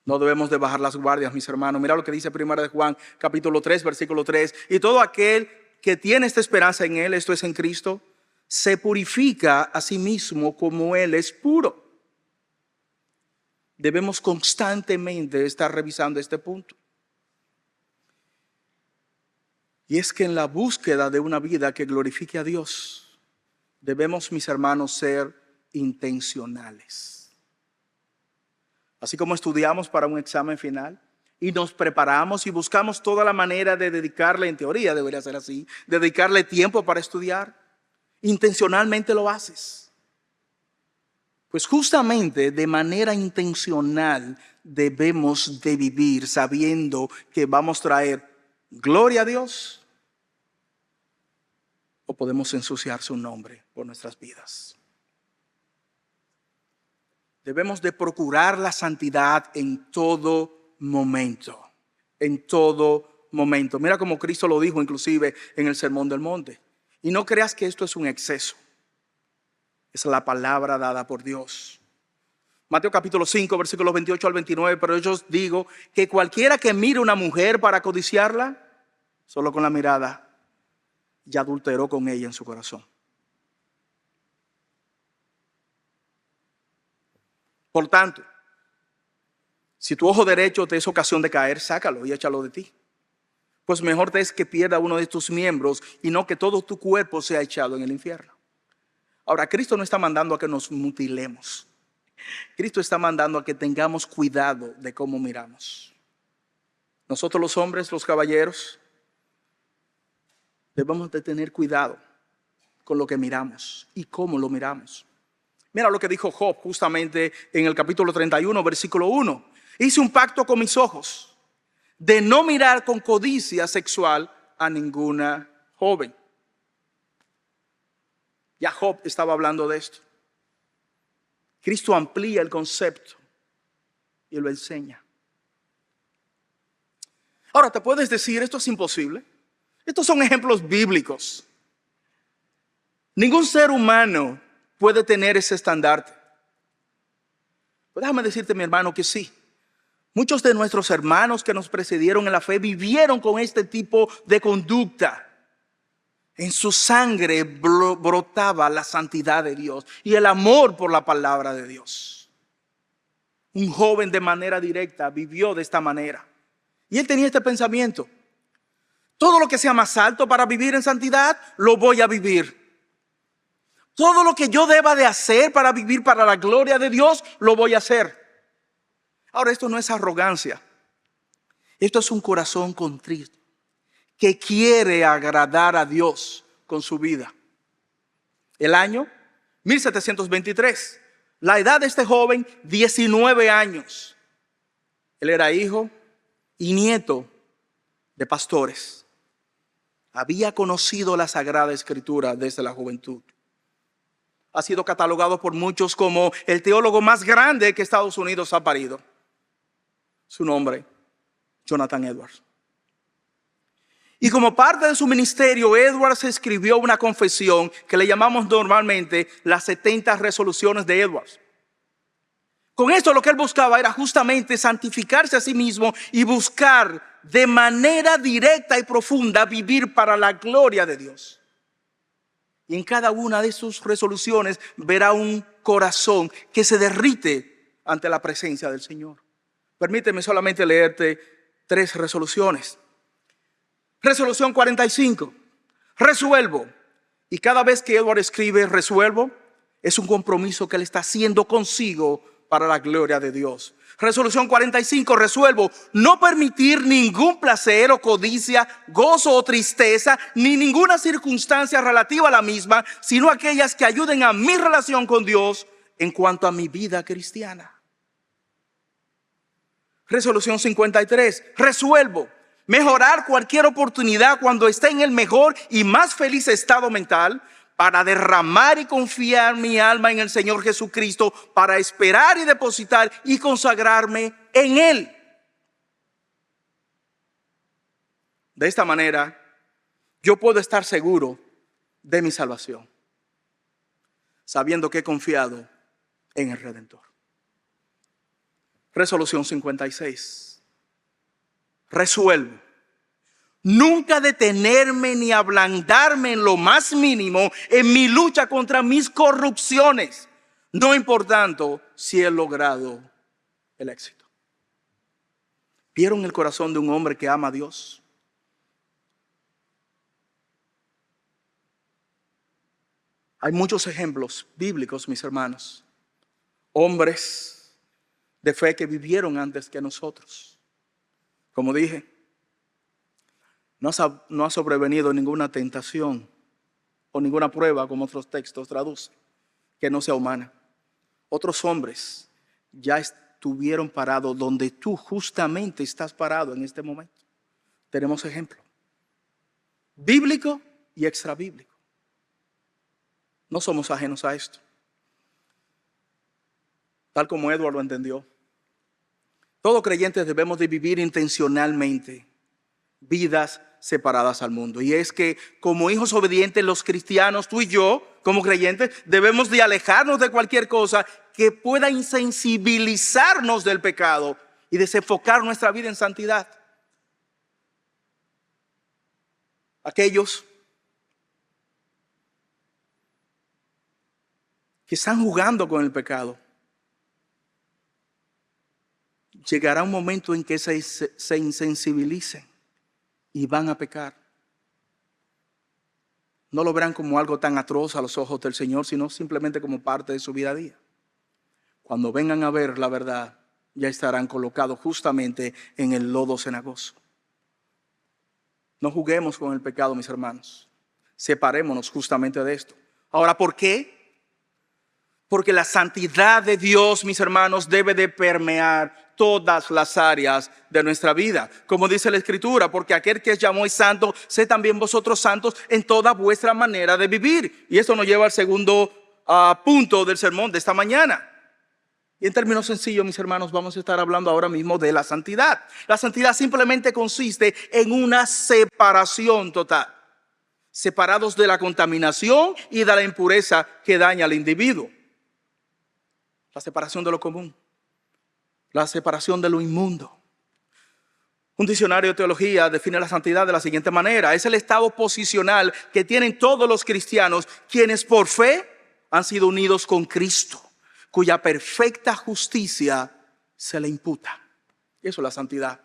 No debemos de bajar las guardias, mis hermanos. Mira lo que dice 1 de Juan, capítulo 3, versículo 3. Y todo aquel que tiene esta esperanza en Él, esto es en Cristo, se purifica a sí mismo como Él es puro. Debemos constantemente estar revisando este punto. Y es que en la búsqueda de una vida que glorifique a Dios, debemos, mis hermanos, ser intencionales. Así como estudiamos para un examen final y nos preparamos y buscamos toda la manera de dedicarle, en teoría debería ser así, dedicarle tiempo para estudiar, intencionalmente lo haces. Pues justamente de manera intencional debemos de vivir sabiendo que vamos a traer gloria a Dios o podemos ensuciar su nombre por nuestras vidas. Debemos de procurar la santidad en todo momento, en todo momento. Mira como Cristo lo dijo inclusive en el Sermón del Monte. Y no creas que esto es un exceso. Es la palabra dada por Dios. Mateo capítulo 5, versículos 28 al 29. Pero yo os digo que cualquiera que mire a una mujer para codiciarla, solo con la mirada, ya adulteró con ella en su corazón. Por tanto, si tu ojo derecho te es ocasión de caer, sácalo y échalo de ti. Pues mejor te es que pierda uno de tus miembros y no que todo tu cuerpo sea echado en el infierno. Ahora, Cristo no está mandando a que nos mutilemos. Cristo está mandando a que tengamos cuidado de cómo miramos. Nosotros los hombres, los caballeros, debemos de tener cuidado con lo que miramos y cómo lo miramos. Mira lo que dijo Job justamente en el capítulo 31, versículo 1. Hice un pacto con mis ojos de no mirar con codicia sexual a ninguna joven. Ya Job estaba hablando de esto. Cristo amplía el concepto y lo enseña. Ahora, te puedes decir, esto es imposible. Estos son ejemplos bíblicos. Ningún ser humano puede tener ese estandarte. Pues déjame decirte, mi hermano, que sí. Muchos de nuestros hermanos que nos precedieron en la fe vivieron con este tipo de conducta. En su sangre brotaba la santidad de Dios y el amor por la palabra de Dios. Un joven de manera directa vivió de esta manera. Y él tenía este pensamiento: todo lo que sea más alto para vivir en santidad, lo voy a vivir. Todo lo que yo deba de hacer para vivir para la gloria de Dios, lo voy a hacer. Ahora, esto no es arrogancia. Esto es un corazón contrito que quiere agradar a Dios con su vida. El año 1723. La edad de este joven, 19 años. Él era hijo y nieto de pastores. Había conocido la Sagrada Escritura desde la juventud. Ha sido catalogado por muchos como el teólogo más grande que Estados Unidos ha parido. Su nombre, Jonathan Edwards. Y como parte de su ministerio, Edwards escribió una confesión que le llamamos normalmente las 70 resoluciones de Edwards. Con esto lo que él buscaba era justamente santificarse a sí mismo y buscar de manera directa y profunda vivir para la gloria de Dios. Y en cada una de sus resoluciones verá un corazón que se derrite ante la presencia del Señor. Permíteme solamente leerte 3 resoluciones. Resolución 45. Resuelvo. Y cada vez que Edward escribe resuelvo, es un compromiso que él está haciendo consigo para la gloria de Dios. Resolución 45. Resuelvo no permitir ningún placer o codicia, gozo o tristeza, ni ninguna circunstancia relativa a la misma, sino aquellas que ayuden a mi relación con Dios en cuanto a mi vida cristiana. Resolución 53. Resuelvo mejorar cualquier oportunidad cuando esté en el mejor y más feliz estado mental para derramar y confiar mi alma en el Señor Jesucristo, para esperar y depositar y consagrarme en Él. De esta manera, yo puedo estar seguro de mi salvación, sabiendo que he confiado en el Redentor. Resolución 56. Resuelvo nunca detenerme ni ablandarme en lo más mínimo en mi lucha contra mis corrupciones, no importando si he logrado el éxito. ¿Vieron el corazón de un hombre que ama a Dios? Hay muchos ejemplos bíblicos, mis hermanos. Hombres de fe que vivieron antes que nosotros. Como dije, no ha sobrevenido ninguna tentación o ninguna prueba, como otros textos traducen, que no sea humana. Otros hombres ya estuvieron parados donde tú justamente estás parado en este momento. Tenemos ejemplo bíblico y extrabíblico. No somos ajenos a esto. Tal como Edward lo entendió. Todos creyentes debemos de vivir intencionalmente vidas separadas al mundo. Y es que como hijos obedientes, los cristianos, tú y yo, como creyentes, debemos de alejarnos de cualquier cosa que pueda insensibilizarnos del pecado y desenfocar nuestra vida en santidad. Aquellos que están jugando con el pecado, llegará un momento en que se insensibilicen y van a pecar. No lo verán como algo tan atroz a los ojos del Señor, sino simplemente como parte de su vida a día. Cuando vengan a ver la verdad, ya estarán colocados justamente en el lodo cenagoso. No juguemos con el pecado, mis hermanos. Separémonos justamente de esto. Ahora, ¿por qué? Porque la santidad de Dios, mis hermanos, debe de permear todas las áreas de nuestra vida. Como dice la Escritura, porque aquel que os llamó es santo, sé también vosotros santos en toda vuestra manera de vivir. Y esto nos lleva al segundo punto del sermón de esta mañana. Y en términos sencillos, mis hermanos, vamos a estar hablando ahora mismo de la santidad. La santidad simplemente consiste en una separación total. Separados de la contaminación y de la impureza que daña al individuo. La separación de lo común. La separación de lo inmundo. Un diccionario de teología define la santidad de la siguiente manera. Es el estado posicional que tienen todos los cristianos, quienes por fe han sido unidos con Cristo, cuya perfecta justicia se le imputa. Eso es la santidad.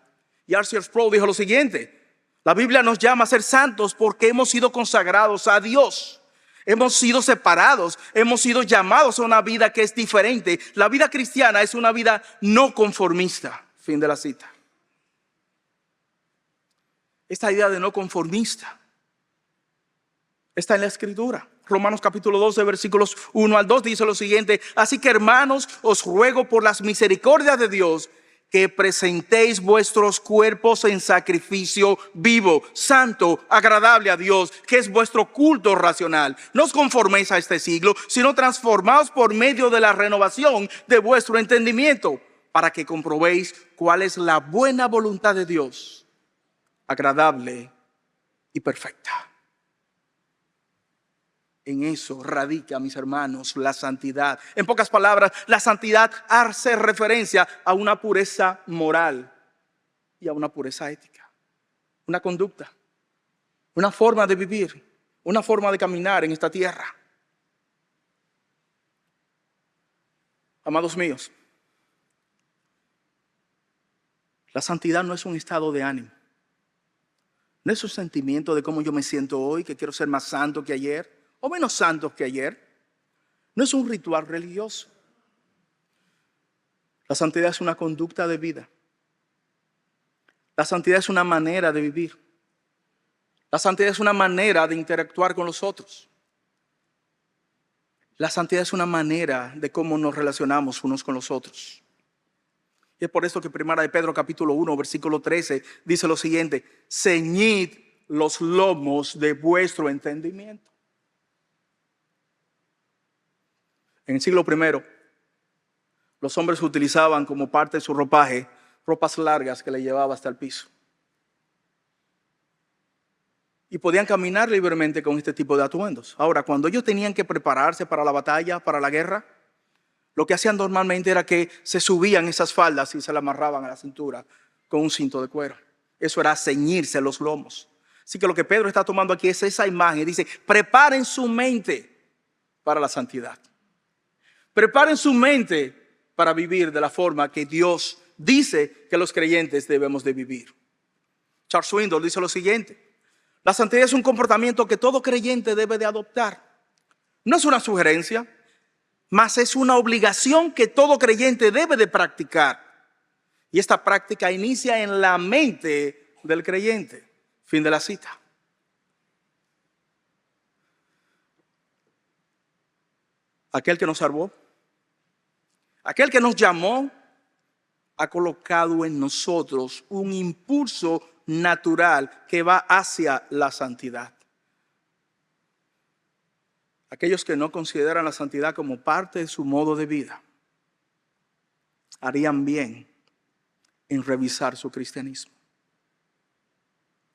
Y R.C. Sproul dijo lo siguiente: la Biblia nos llama a ser santos porque hemos sido consagrados a Dios. Hemos sido separados, hemos sido llamados a una vida que es diferente. La vida cristiana es una vida no conformista. Fin de la cita. Esta idea de no conformista está en la Escritura. Romanos capítulo 12, versículos 1 al 2 dice lo siguiente: así que, hermanos, os ruego por las misericordias de Dios que presentéis vuestros cuerpos en sacrificio vivo, santo, agradable a Dios, que es vuestro culto racional. No os conforméis a este siglo, sino transformaos por medio de la renovación de vuestro entendimiento, para que comprobéis cuál es la buena voluntad de Dios, agradable y perfecta. En eso radica, mis hermanos, la santidad. En pocas palabras, la santidad hace referencia a una pureza moral y a una pureza ética. Una conducta, una forma de vivir, una forma de caminar en esta tierra. Amados míos, la santidad no es un estado de ánimo. No es un sentimiento de cómo yo me siento hoy, que quiero ser más santo que ayer o menos santo que ayer. No es un ritual religioso. La santidad es una conducta de vida. La santidad es una manera de vivir. La santidad es una manera de interactuar con los otros. La santidad es una manera de cómo nos relacionamos unos con los otros. Y es por esto que Primera de Pedro capítulo 1 versículo 13 dice lo siguiente: ceñid los lomos de vuestro entendimiento. En el siglo I, los hombres utilizaban como parte de su ropaje ropas largas que le llevaba hasta el piso. Y podían caminar libremente con este tipo de atuendos. Ahora, cuando ellos tenían que prepararse para la batalla, para la guerra, lo que hacían normalmente era que se subían esas faldas y se las amarraban a la cintura con un cinto de cuero. Eso era ceñirse los lomos. Así que lo que Pedro está tomando aquí es esa imagen. Dice: preparen su mente para la santidad. Preparen su mente para vivir de la forma que Dios dice que los creyentes debemos de vivir. Charles Swindoll dice lo siguiente: la santidad es un comportamiento que todo creyente debe de adoptar. No es una sugerencia, mas es una obligación que todo creyente debe de practicar. Y esta práctica inicia en la mente del creyente. Fin de la cita. Aquel que nos salvó, aquel que nos llamó, ha colocado en nosotros un impulso natural que va hacia la santidad. Aquellos que no consideran la santidad como parte de su modo de vida, harían bien en revisar su cristianismo.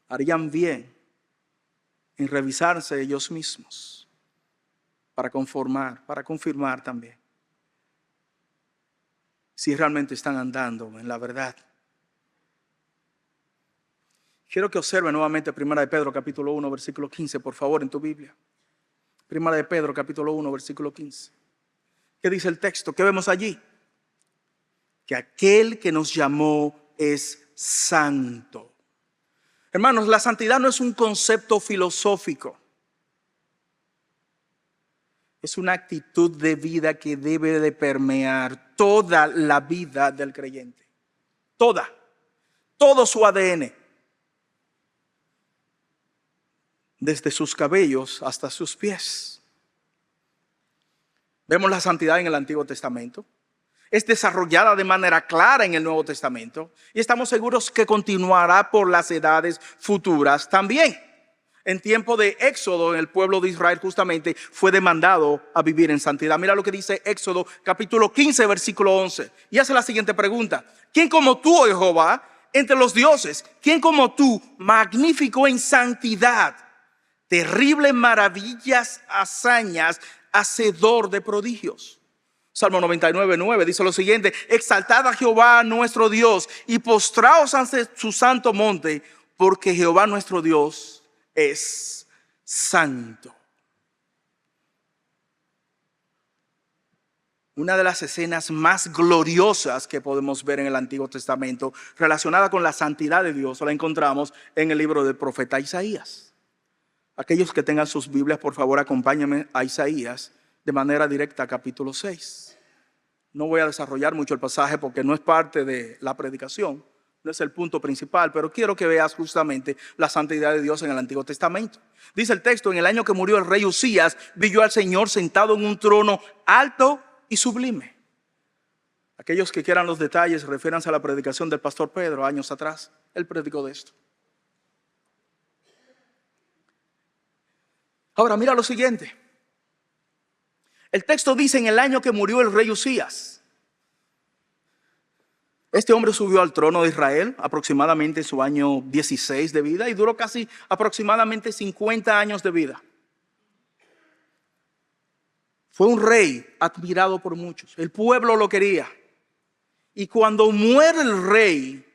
Harían bien en revisarse ellos mismos para confirmar también si realmente están andando en la verdad. Quiero que observe nuevamente Primera de Pedro capítulo 1 versículo 15, por favor, en tu Biblia. Primera de Pedro capítulo 1 versículo 15. ¿Qué dice el texto? ¿Qué vemos allí? Que aquel que nos llamó es santo. Hermanos, la santidad no es un concepto filosófico. Es una actitud de vida que debe de permear toda la vida del creyente. Todo su ADN. Desde sus cabellos hasta sus pies. Vemos la santidad en el Antiguo Testamento. Es desarrollada de manera clara en el Nuevo Testamento. Y estamos seguros que continuará por las edades futuras también. En tiempo de Éxodo, el pueblo de Israel justamente fue demandado a vivir en santidad. Mira lo que dice Éxodo capítulo 15, versículo 11. Y hace la siguiente pregunta: ¿quién como tú, oh Jehová, entre los dioses? ¿Quién como tú, magnífico en santidad, terrible maravillas, hazañas, hacedor de prodigios? Salmo 99, 9 dice lo siguiente: exaltad a Jehová nuestro Dios y postraos ante su santo monte, porque Jehová nuestro Dios es santo. Una de las escenas más gloriosas que podemos ver en el Antiguo Testamento relacionada con la santidad de Dios la encontramos en el libro del profeta Isaías. Aquellos que tengan sus Biblias, por favor, acompáñenme a Isaías de manera directa, capítulo 6. No voy a desarrollar mucho el pasaje porque no es parte de la predicación, no es el punto principal, pero quiero que veas justamente la santidad de Dios en el Antiguo Testamento. Dice el texto: en el año que murió el rey Usías, vi yo al Señor sentado en un trono alto y sublime. Aquellos que quieran los detalles, refiéranse a la predicación del pastor Pedro años atrás. Él predicó de esto. Ahora mira lo siguiente. El texto dice: en el año que murió el rey Usías. Este hombre subió al trono de Israel aproximadamente en su año 16 de vida y duró casi aproximadamente 50 años de vida. Fue un rey admirado por muchos. El pueblo lo quería. Y cuando muere el rey,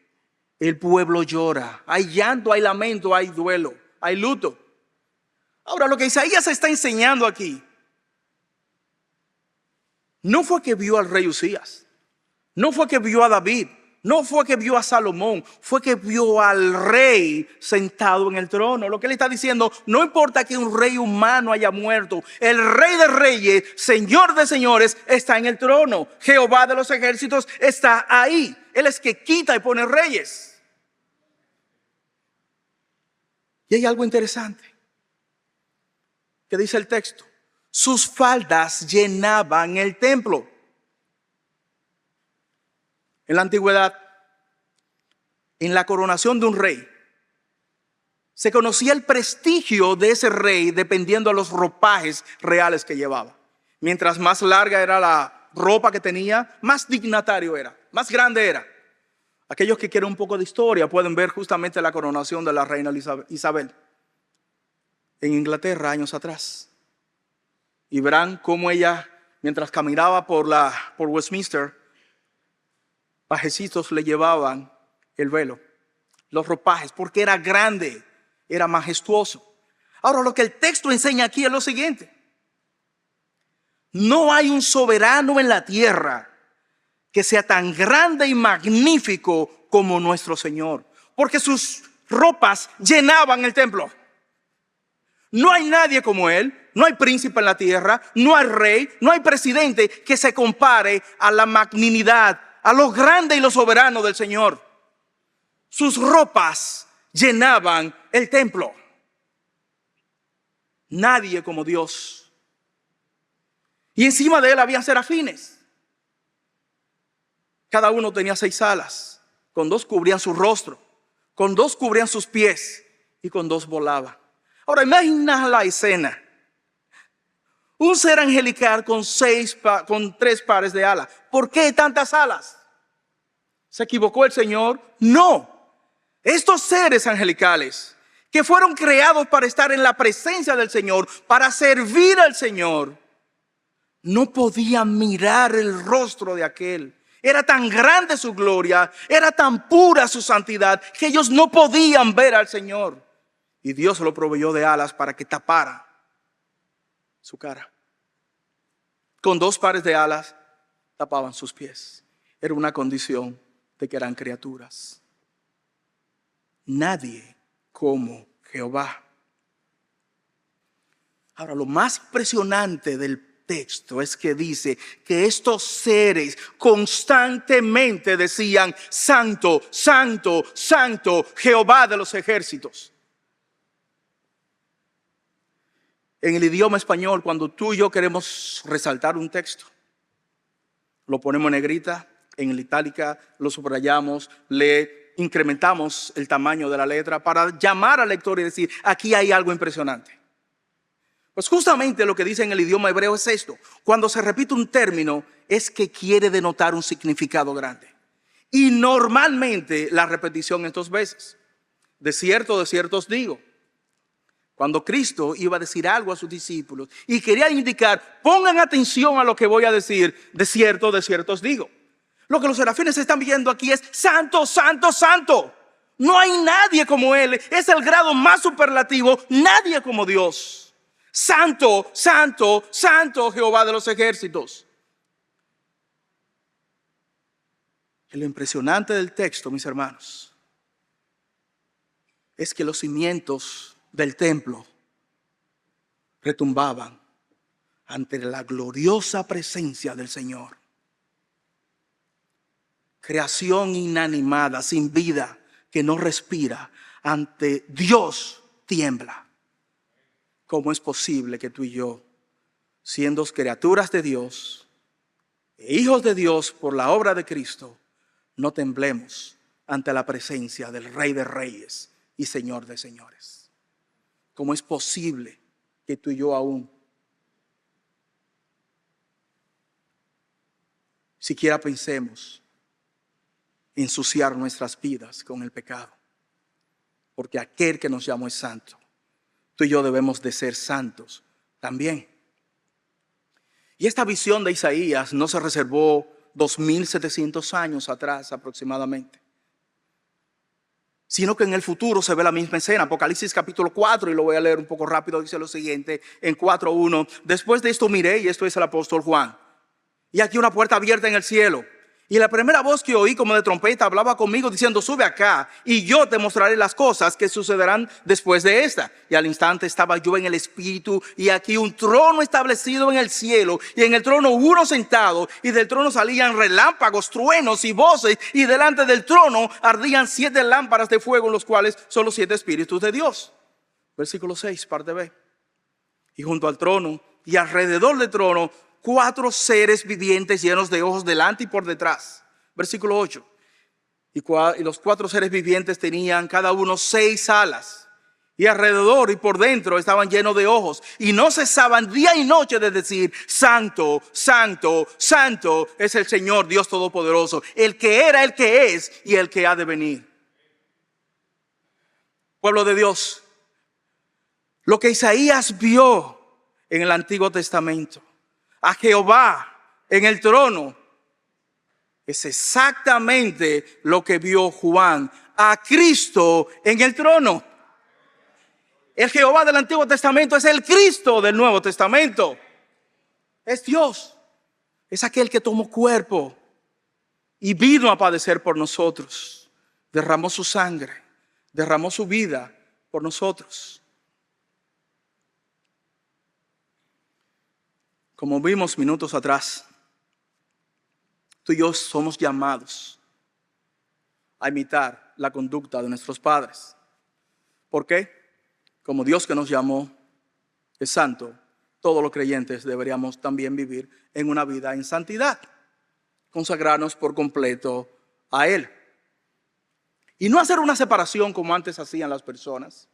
el pueblo llora. Hay llanto, hay lamento, hay duelo, hay luto. Ahora, lo que Isaías está enseñando aquí no fue que vio al rey Usías. No fue que vio a David, no fue que vio a Salomón, fue que vio al rey sentado en el trono. Lo que él está diciendo: no importa que un rey humano haya muerto, el rey de reyes, señor de señores, está en el trono. Jehová de los ejércitos está ahí. Él es que quita y pone reyes. Y hay algo interesante que dice el texto: sus faldas llenaban el templo. En la antigüedad, en la coronación de un rey, se conocía el prestigio de ese rey dependiendo de los ropajes reales que llevaba. Mientras más larga era la ropa que tenía, más dignatario era, más grande era. Aquellos que quieren un poco de historia pueden ver justamente la coronación de la reina Isabel en Inglaterra años atrás. Y verán cómo ella, mientras caminaba por Westminster, pajecitos le llevaban el velo, los ropajes, porque era grande, era majestuoso. Ahora, lo que el texto enseña aquí es lo siguiente: no hay un soberano en la tierra que sea tan grande y magnífico como nuestro Señor, porque sus ropas llenaban el templo. No hay nadie como Él. No hay príncipe en la tierra, no hay rey, no hay presidente que se compare a la magnanimidad, a lo grande y lo soberano del Señor. Sus ropas llenaban el templo. Nadie como Dios. Y encima de él había serafines. Cada uno tenía 6 alas. Con 2 cubrían su rostro, con 2 cubrían sus pies y con 2 volaban. Ahora imagina la escena. Un ser angelical con 3 pares de alas. ¿Por qué tantas alas? ¿Se equivocó el Señor? No. Estos seres angelicales que fueron creados para estar en la presencia del Señor, para servir al Señor, no podían mirar el rostro de aquel. Era tan grande su gloria, era tan pura su santidad, que ellos no podían ver al Señor. Y Dios lo proveyó de alas para que tapara su cara. Con 2 pares de alas tapaban sus pies. Era una condición de que eran criaturas. Nadie como Jehová. Ahora, lo más impresionante del texto es que dice que estos seres constantemente decían: santo, santo, santo, Jehová de los ejércitos. En el idioma español, cuando tú y yo queremos resaltar un texto, lo ponemos en negrita, en itálica, lo subrayamos, le incrementamos el tamaño de la letra para llamar al lector y decir, aquí hay algo impresionante. Pues justamente lo que dice en el idioma hebreo es esto. Cuando se repite un término es que quiere denotar un significado grande. Y normalmente la repetición es 2 veces. De cierto os digo. Cuando Cristo iba a decir algo a sus discípulos y quería indicar, pongan atención a lo que voy a decir, de cierto os digo. Lo que los serafines están viendo aquí es santo, santo, santo. No hay nadie como Él. Es el grado más superlativo. Nadie como Dios. Santo, santo, santo Jehová de los ejércitos. Y lo impresionante del texto, mis hermanos, es que los cimientos del templo retumbaban ante la gloriosa presencia del Señor. Creación inanimada, sin vida, que no respira, ante Dios tiembla. ¿Cómo es posible que tú y yo, siendo criaturas de Dios e hijos de Dios por la obra de Cristo, no temblemos ante la presencia del Rey de Reyes y Señor de Señores? ¿Cómo es posible que tú y yo aún siquiera pensemos ensuciar nuestras vidas con el pecado? Porque aquel que nos llamó es santo. Tú y yo debemos de ser santos también. Y esta visión de Isaías no se reservó 2700 años atrás aproximadamente, sino que en el futuro se ve la misma escena. Apocalipsis capítulo 4, y lo voy a leer un poco rápido, dice lo siguiente en 4:1. Después de esto miré, y esto es el apóstol Juan, y aquí una puerta abierta en el cielo. Y la primera voz que oí como de trompeta hablaba conmigo diciendo, sube acá y yo te mostraré las cosas que sucederán después de esta. Y al instante estaba yo en el espíritu, y aquí un trono establecido en el cielo, y en el trono uno sentado, y del trono salían relámpagos, truenos y voces, y delante del trono ardían 7 lámparas de fuego, los cuales son los 7 espíritus de Dios. Versículo 6, parte B. Y junto al trono y alrededor del trono 4 seres vivientes llenos de ojos delante y por detrás. Versículo 8. Y los 4 seres vivientes tenían cada uno 6 alas. Y alrededor y por dentro estaban llenos de ojos. Y no cesaban día y noche de decir, santo, santo, santo es el Señor Dios Todopoderoso, el que era, el que es y el que ha de venir. Pueblo de Dios, lo que Isaías vio en el Antiguo Testamento, a Jehová en el trono, es exactamente lo que vio Juan, a Cristo en el trono. El Jehová del Antiguo Testamento es el Cristo del Nuevo Testamento. Es Dios. Es aquel que tomó cuerpo y vino a padecer por nosotros. Derramó su sangre, derramó su vida por nosotros. Como vimos minutos atrás, tú y yo somos llamados a imitar la conducta de nuestros padres. ¿Por qué? Como Dios que nos llamó es santo, todos los creyentes deberíamos también vivir en una vida en santidad, consagrarnos por completo a Él. Y no hacer una separación como antes hacían las personas.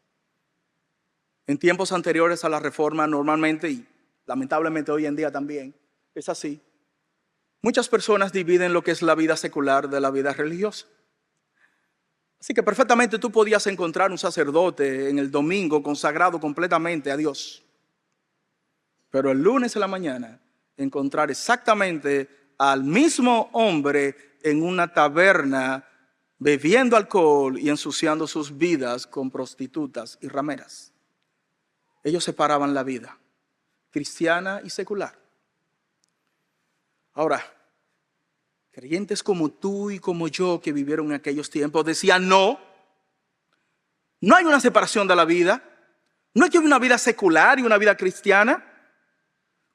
En tiempos anteriores a la reforma normalmente, y lamentablemente hoy en día también es así, muchas personas dividen lo que es la vida secular de la vida religiosa. Así que perfectamente tú podías encontrar un sacerdote en el domingo consagrado completamente a Dios, pero el lunes en la mañana encontrar exactamente al mismo hombre en una taberna bebiendo alcohol y ensuciando sus vidas con prostitutas y rameras. Ellos separaban la vida cristiana y secular. Ahora, creyentes como tú y como yo que vivieron en aquellos tiempos decían no hay una separación de la vida, no hay que una vida secular y una vida cristiana.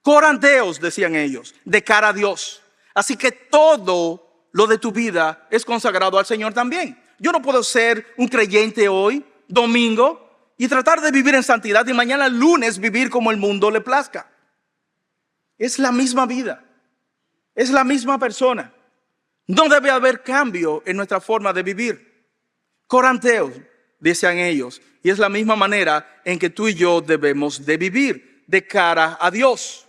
Coranteos, decían ellos, de cara a Dios. Así que todo lo de tu vida es consagrado al Señor también. Yo no puedo ser un creyente hoy, domingo, y tratar de vivir en santidad y mañana lunes vivir como el mundo le plazca. Es la misma vida, es la misma persona. No debe haber cambio en nuestra forma de vivir. coranteos, decían ellos. Y es la misma manera en que tú y yo debemos de vivir de cara a Dios.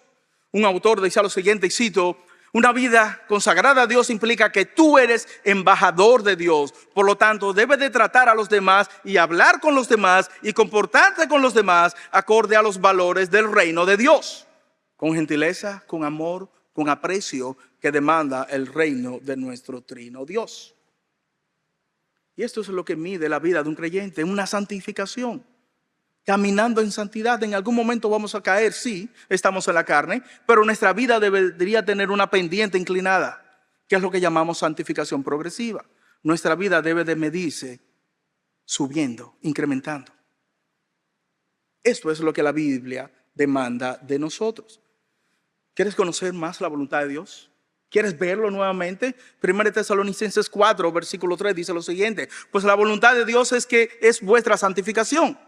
Un autor decía lo siguiente, y cito: una vida consagrada a Dios implica que tú eres embajador de Dios. Por lo tanto, debes de tratar a los demás y hablar con los demás y comportarte con los demás acorde a los valores del reino de Dios. Con gentileza, con amor, con aprecio que demanda el reino de nuestro trino Dios. Y esto es lo que mide la vida de un creyente, una santificación. Caminando en santidad. En algún momento vamos a caer, sí, estamos en la carne, pero nuestra vida debería tener una pendiente inclinada, que es lo que llamamos santificación progresiva. Nuestra vida debe de medirse subiendo, incrementando. Esto es lo que la Biblia demanda de nosotros. ¿Quieres conocer más la voluntad de Dios? ¿Quieres verlo nuevamente? 1 Tesalonicenses 4, versículo 3 dice lo siguiente: pues la voluntad de Dios es vuestra santificación,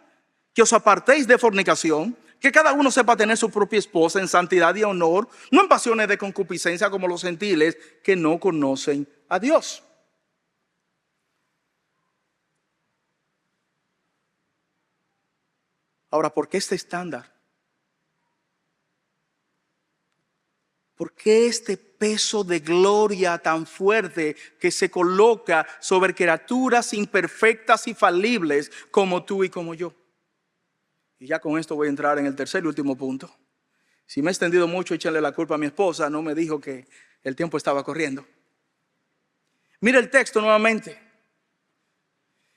que os apartéis de fornicación, que cada uno sepa tener su propia esposa en santidad y honor, no en pasiones de concupiscencia como los gentiles que no conocen a Dios. Ahora, ¿por qué este estándar? ¿Por qué este peso de gloria tan fuerte que se coloca sobre criaturas imperfectas y falibles como tú y como yo? Y ya con esto voy a entrar en el tercer y último punto. Si me he extendido mucho, échale la culpa a mi esposa. No me dijo que el tiempo estaba corriendo. Mira el texto nuevamente.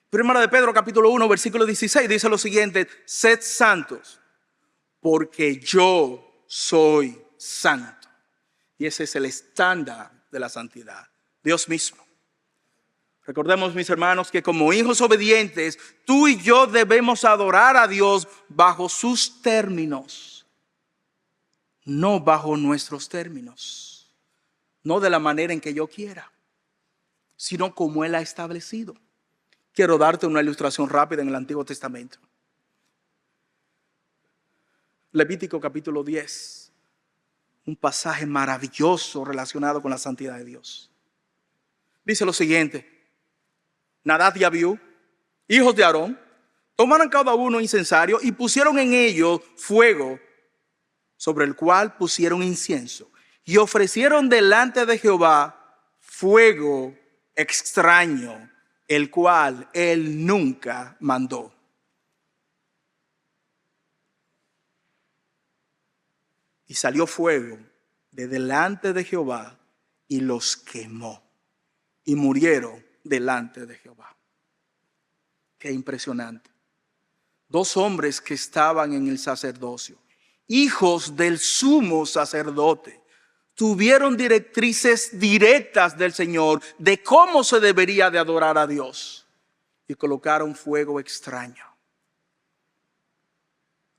Primera de Pedro, capítulo 1, versículo 16, dice lo siguiente: sed santos, porque yo soy santo. Y ese es el estándar de la santidad, Dios mismo. Recordemos, mis hermanos, que como hijos obedientes, tú y yo debemos adorar a Dios bajo sus términos, no bajo nuestros términos, no de la manera en que yo quiera, sino como Él ha establecido. Quiero darte una ilustración rápida en el Antiguo Testamento. Levítico capítulo 10, un pasaje maravilloso relacionado con la santidad de Dios. Dice lo siguiente: Nadab y Abiú, hijos de Aarón, tomaron cada uno incensario y pusieron en ellos fuego, sobre el cual pusieron incienso, y ofrecieron delante de Jehová fuego extraño, el cual él nunca mandó. Y salió fuego de delante de Jehová y los quemó, y murieron delante de Jehová. Qué impresionante. Dos hombres que estaban en el sacerdocio, hijos del sumo sacerdote, tuvieron directrices directas del Señor de cómo se debería de adorar a Dios, y colocaron fuego extraño.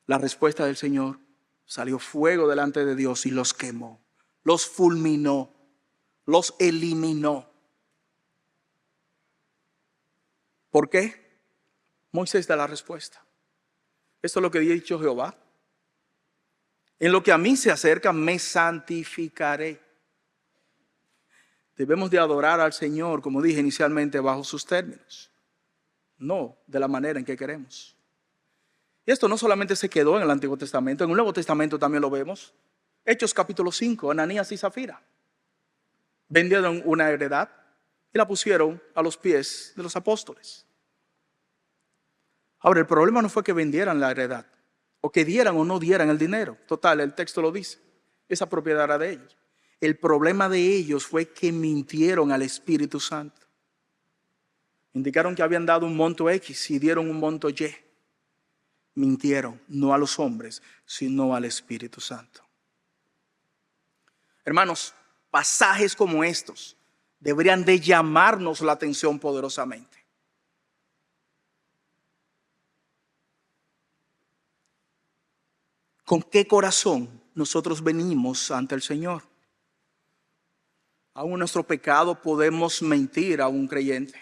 La respuesta del Señor: salió fuego delante de Dios y los quemó, los fulminó, los eliminó. ¿Por qué? Moisés da la respuesta. Esto es lo que ha dicho Jehová: en lo que a mí se acerca, me santificaré. Debemos de adorar al Señor, como dije inicialmente, bajo sus términos, no de la manera en que queremos. Y esto no solamente se quedó en el Antiguo Testamento, en el Nuevo Testamento también lo vemos. Hechos capítulo 5, Ananías y Zafira vendieron una heredad y la pusieron a los pies de los apóstoles. Ahora, el problema no fue que vendieran la heredad, o que dieran o no dieran el dinero. Total, el texto lo dice. Esa propiedad era de ellos. El problema de ellos fue que mintieron al Espíritu Santo. Indicaron que habían dado un monto X y dieron un monto Y. Mintieron, no a los hombres, sino al Espíritu Santo. Hermanos, pasajes como estos deberían de llamarnos la atención poderosamente. ¿Con qué corazón nosotros venimos ante el Señor? Aún en nuestro pecado podemos mentir a un creyente,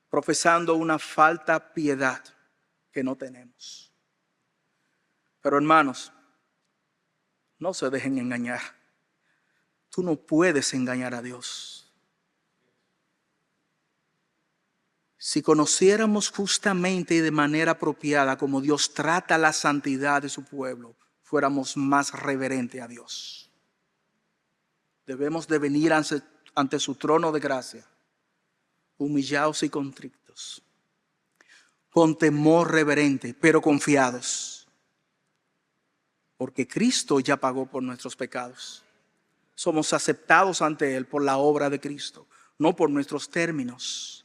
profesando una falta piedad que no tenemos. Pero hermanos, no se dejen engañar. Tú no puedes engañar a Dios. Si conociéramos justamente y de manera apropiada como Dios trata la santidad de su pueblo, fuéramos más reverentes a Dios. Debemos de venir ante su trono de gracia, humillados y contritos, con temor reverente, pero confiados, porque Cristo ya pagó por nuestros pecados. Somos aceptados ante Él por la obra de Cristo, no por nuestros términos.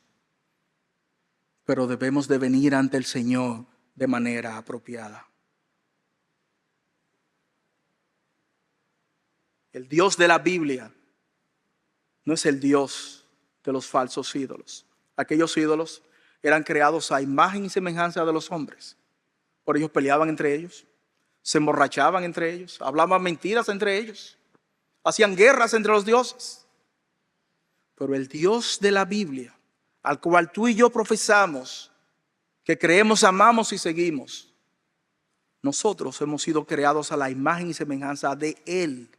Pero debemos de venir ante el Señor de manera apropiada. El Dios de la Biblia no es el Dios de los falsos ídolos. Aquellos ídolos eran creados a imagen y semejanza de los hombres. Por ellos peleaban entre ellos, se emborrachaban entre ellos, hablaban mentiras entre ellos, hacían guerras entre los dioses. Pero el Dios de la Biblia, al cual tú y yo profesamos, que creemos, amamos y seguimos, nosotros hemos sido creados a la imagen y semejanza de Él.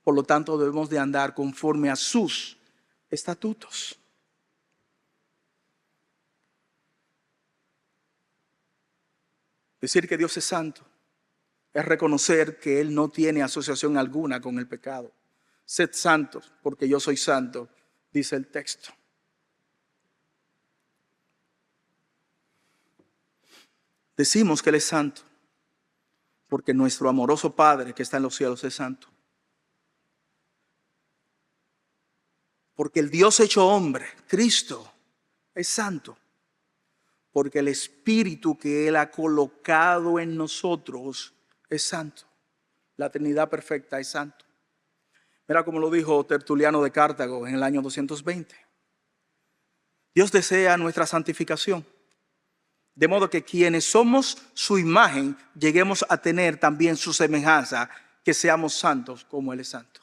Por lo tanto, debemos de andar conforme a sus estatutos. Decir que Dios es santo es reconocer que Él no tiene asociación alguna con el pecado. Sed santos, porque yo soy santo, dice el texto. Decimos que Él es santo, porque nuestro amoroso Padre que está en los cielos es santo. Porque el Dios hecho hombre, Cristo, es santo. Porque el Espíritu que Él ha colocado en nosotros es santo. La Trinidad perfecta es santo. Mira cómo lo dijo Tertuliano de Cartago en el año 220. Dios desea nuestra santificación, de modo que quienes somos su imagen lleguemos a tener también su semejanza, que seamos santos como Él es santo.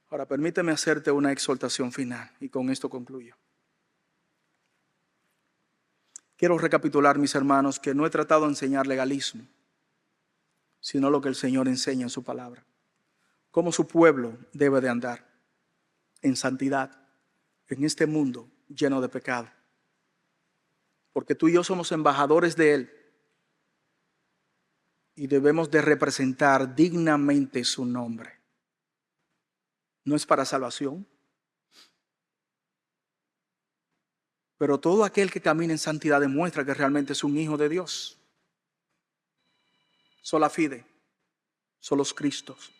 Ahora permíteme hacerte una exhortación final y con esto concluyo. Quiero recapitular, mis hermanos, que no he tratado de enseñar legalismo, sino lo que el Señor enseña en su palabra. Cómo su pueblo debe de andar en santidad en este mundo lleno de pecado. Porque tú y yo somos embajadores de Él y debemos de representar dignamente su nombre. No es para salvación, pero todo aquel que camina en santidad demuestra que realmente es un hijo de Dios. Sola fide, solos Cristos,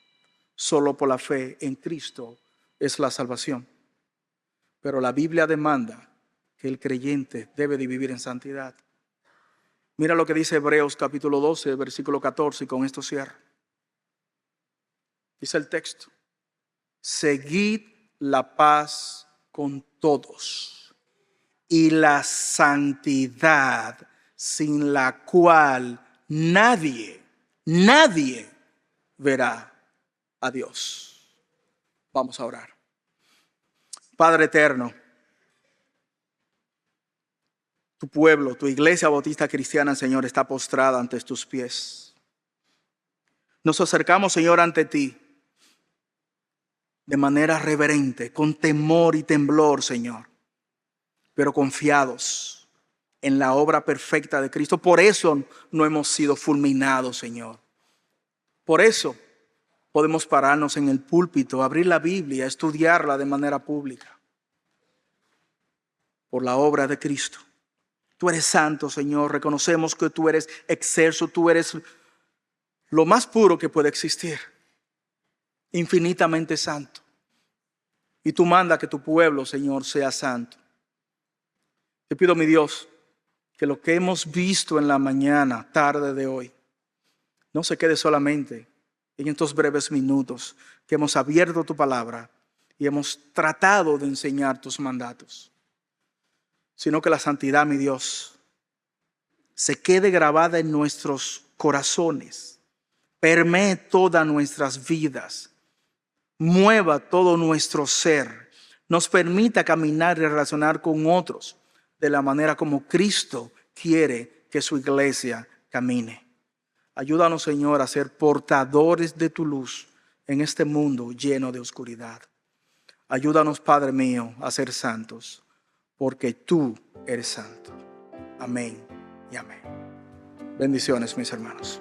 solo por la fe en Cristo es la salvación. Pero la Biblia demanda que el creyente debe de vivir en santidad. Mira lo que dice Hebreos capítulo 12, versículo 14, y con esto cierro. Dice el texto: seguid la paz con todos y la santidad, sin la cual nadie verá a Dios. Vamos a orar. Padre eterno, tu pueblo, tu iglesia bautista cristiana, Señor, está postrada ante tus pies. Nos acercamos, Señor, ante ti de manera reverente, con temor y temblor, Señor, pero confiados en la obra perfecta de Cristo. Por eso no hemos sido fulminados, Señor. Por eso podemos pararnos en el púlpito, abrir la Biblia, estudiarla de manera pública. Por la obra de Cristo. Tú eres santo, Señor. Reconocemos que tú eres excelso, tú eres lo más puro que puede existir. Infinitamente santo. Y tú mandas que tu pueblo, Señor, sea santo. Te pido, mi Dios, que lo que hemos visto en la mañana, tarde de hoy, no se quede solamente en estos breves minutos que hemos abierto tu palabra y hemos tratado de enseñar tus mandatos, sino que la santidad, mi Dios, se quede grabada en nuestros corazones, permee todas nuestras vidas, mueva todo nuestro ser, nos permita caminar y relacionar con otros de la manera como Cristo quiere que su iglesia camine. Ayúdanos, Señor, a ser portadores de tu luz en este mundo lleno de oscuridad. Ayúdanos, Padre mío, a ser santos, porque tú eres santo. Amén y amén. Bendiciones, mis hermanos.